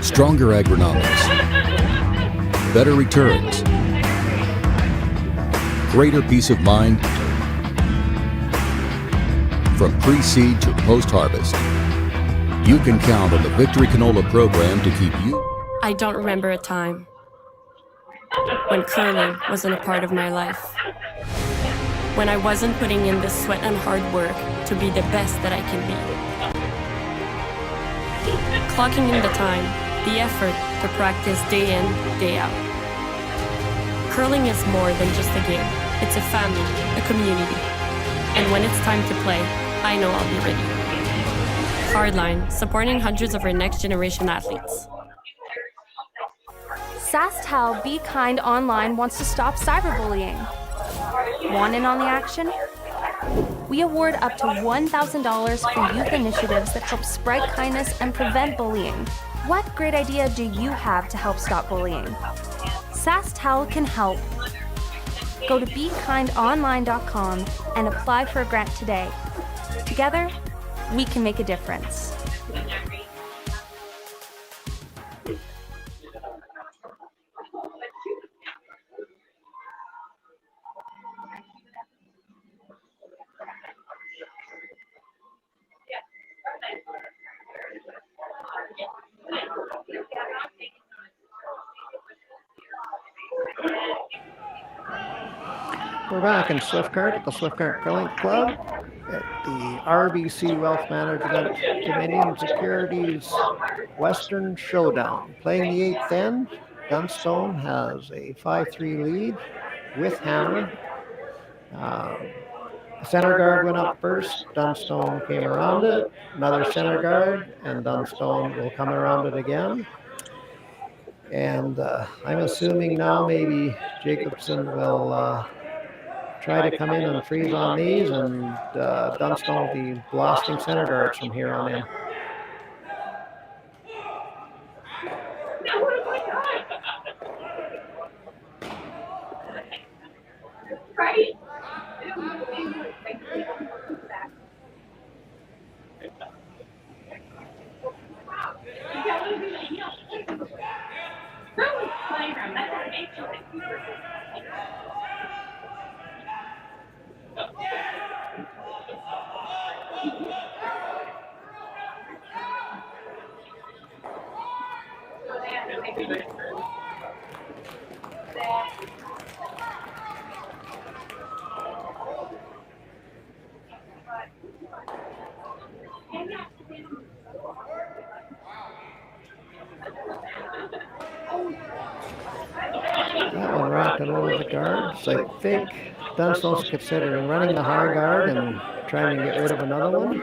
Speaker 9: Stronger agronomics, better returns, greater peace of mind from pre-seed to post-harvest. You can count on the Victory Canola program to keep you.
Speaker 17: I don't remember a time when curling wasn't a part of my life. When I wasn't putting in the sweat and hard work to be the best that I can be. Clocking in the time, the effort to practice day in, day out. Curling is more than just a game. It's a family, a community. And when it's time to play, I know I'll be ready. Hardline, supporting hundreds of our next generation athletes.
Speaker 18: Sasktel Be Kind Online wants to stop cyberbullying. Want in on the action? We award up to $1,000 for youth initiatives that help spread kindness and prevent bullying. What great idea do you have to help stop bullying? Sasktel can help. Go to BeKindOnline.com and apply for a grant today. Together, we can make a difference.
Speaker 1: We're back in Swiftcart at the Swiftcart Curling Club at the RBC Wealth Management Dominion Securities Western Showdown. Playing the 8th end, Dunstone has a 5-3 lead with hammer. Center guard went up first. Dunstone came around it. Another center guard, and Dunstone will come around it again. And I'm assuming now maybe Jacobson will try to come in and freeze on these, and Dunstone will be blasting center guards from here on in.
Speaker 24: Right.
Speaker 1: That one rocked it over the guard. So I think Dunstone's considering running the high guard and trying to get rid of another one.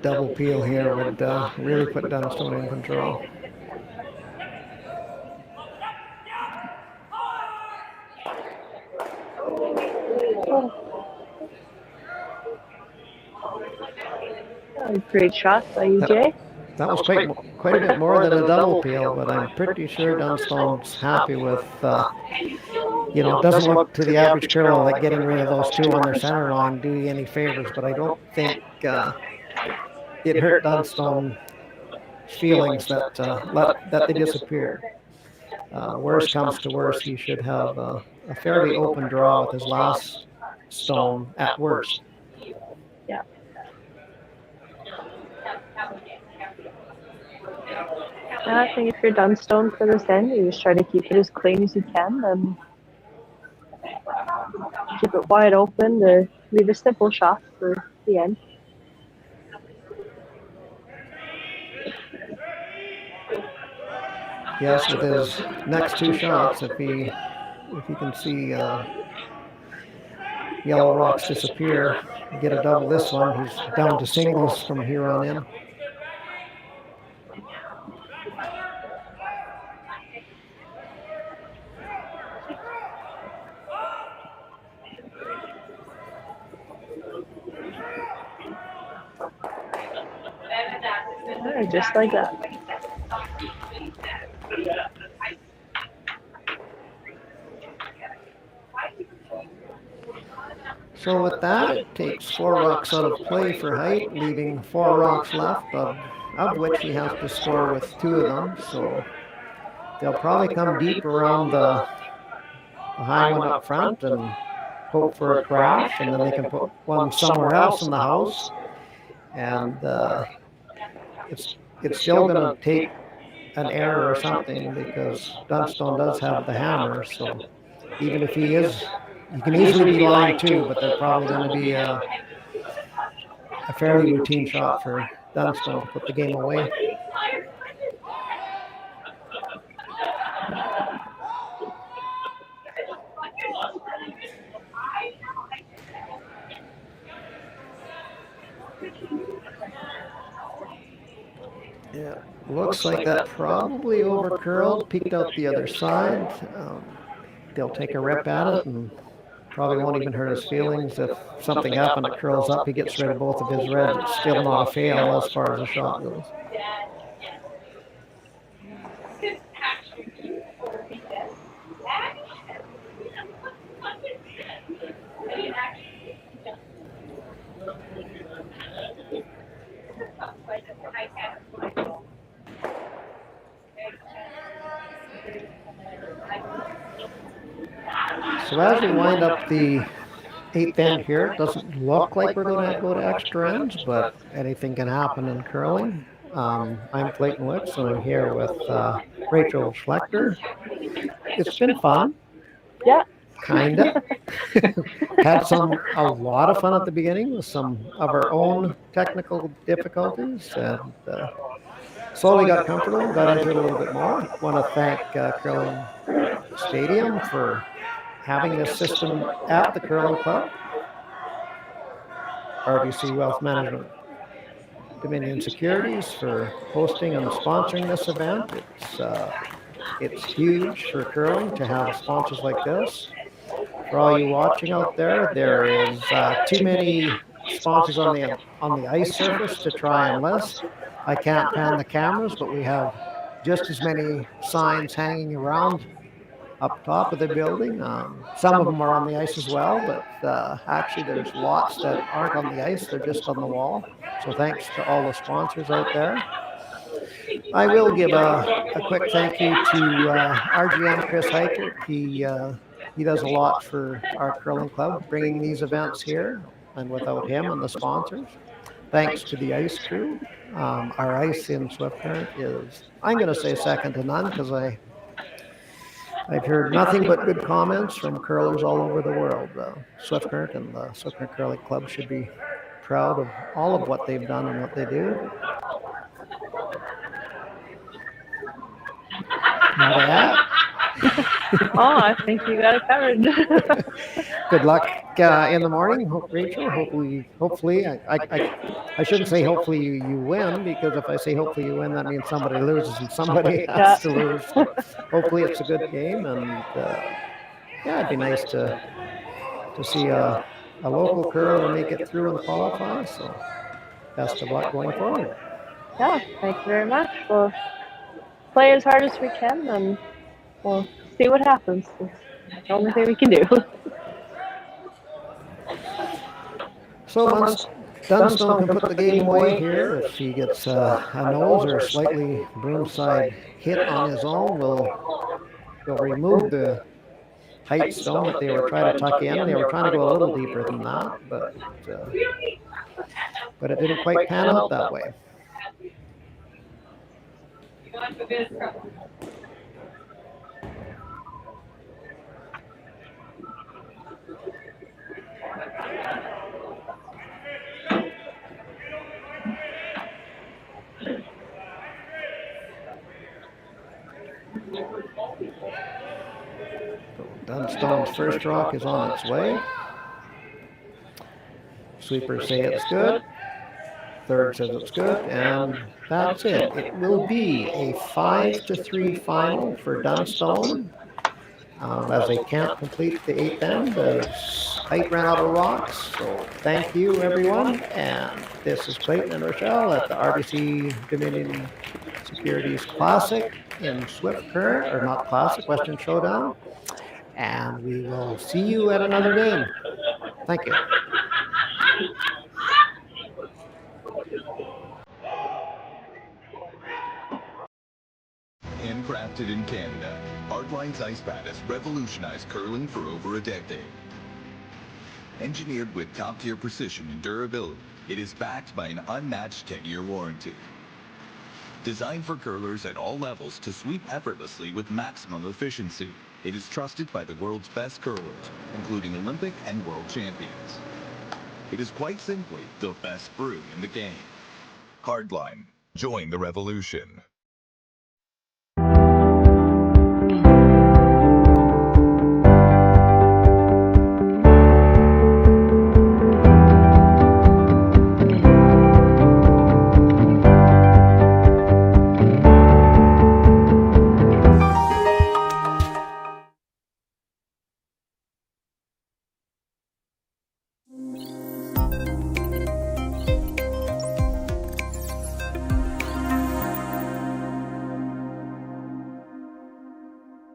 Speaker 1: Double peel here would really put Dunstone in control.
Speaker 16: Great shot by you, Jay.
Speaker 1: That was quite a bit more than a double peel, but I'm pretty sure Dunstone's happy with, it doesn't look to the average curler like getting rid of those two on their center line do you any favors, but I don't think it hurt Dunstone's feelings that they disappeared. Worst comes to worst, he should have a fairly open draw with his last stone at worst.
Speaker 16: Yeah. I think if you're Dunstone for this end, you just try to keep it as clean as you can and keep it wide open to leave a simple shot for the end.
Speaker 1: Yes, with his next two shots, if he can see yellow rocks disappear, get a double this one, he's down to singles from here on in.
Speaker 16: Just like that.
Speaker 1: So with that, it takes 4 rocks out of play for Heidt, leaving 4 rocks left, of which he has to score with 2 of them. So they'll probably come deep around the high one up front and hope for a crash, and then they can put one somewhere else in the house. And it's still going to take an error or something because Dunstone does have the hammer. So even if he can easily be line 2, but they're probably going to be a fairly routine shot for Dunstone to put the game away. Yeah, looks like that probably over curled, peeked out the other side. They'll take a rip at it and probably won't even hurt his feelings. If something happened, it curls up, he gets rid of both of his reds. It's still not a fail as far as the shot goes. So as we wind up the 8th end here, it doesn't look like we're going to go to extra ends, but anything can happen in curling. I'm Clayton Wicks, and I'm here with Rachel Schlechter. It's been fun.
Speaker 16: Yeah.
Speaker 1: Kinda. Had a lot of fun at the beginning with some of our own technical difficulties, and slowly got comfortable, got into it a little bit more. Want to thank Curling Stadium for having this system at the Curling Club, RBC Wealth Management, Dominion Securities for hosting and sponsoring this event. It's huge for curling to have sponsors like this. For all you watching out there, there is too many sponsors on the ice surface to try and list. I can't pan the cameras, but we have just as many signs hanging around up top of the building. Some of them are on the ice as well, but actually there's lots that aren't on the ice, they're just on the wall. So thanks to all the sponsors out there. I will give a quick thank you to RGM Chris Heidt. He does a lot for our curling club, bringing these events here, and without him and the sponsors. Thanks to the ice crew. Our ice in Swift Current is, I'm going to say, second to none, because I've heard nothing but good comments from curlers all over the world. Swift Current and the Swift Current Curling Club should be proud of all of what they've done and what they do. Not bad.
Speaker 16: Oh, I think you got it covered.
Speaker 1: Good luck in the morning, Rachel. Hopefully, I shouldn't say hopefully you win, because if I say hopefully you win, that means somebody loses and somebody has to lose. Hopefully it's a good game, and yeah, it'd be nice to see a local curler make it through and qualify. So best of luck going forward.
Speaker 16: Yeah, thank you very much. We'll play as hard as we can, and we'll see what happens. It's the only thing we can do.
Speaker 1: So once Dunstone can put the game away here, if he gets a nose or a slightly broomside hit on his own, we'll remove the Heidt stone that they were trying to tuck in. They were trying to go a little deeper than that, but it didn't quite pan out that way. Dunstone's first rock is on its way. Sweepers say it's good. Third says it's good, and that's it. It will be a 5-3 final for Dunstone. As they can't complete the 8th end, as Heidt ran out of rocks. So thank you, everyone. And this is Clayton and Rochelle at the RBC Dominion Securities Classic in Swift Current, or not Classic, Western Showdown. And we will see you at another game. Thank you.
Speaker 14: Handcrafted in Canada, Hardline's ice pad has revolutionized curling for over a decade. Engineered with top-tier precision and durability, it is backed by an unmatched 10-year warranty. Designed for curlers at all levels to sweep effortlessly with maximum efficiency, it is trusted by the world's best curlers, including Olympic and world champions. It is quite simply the best brew in the game. Hardline. Join the revolution.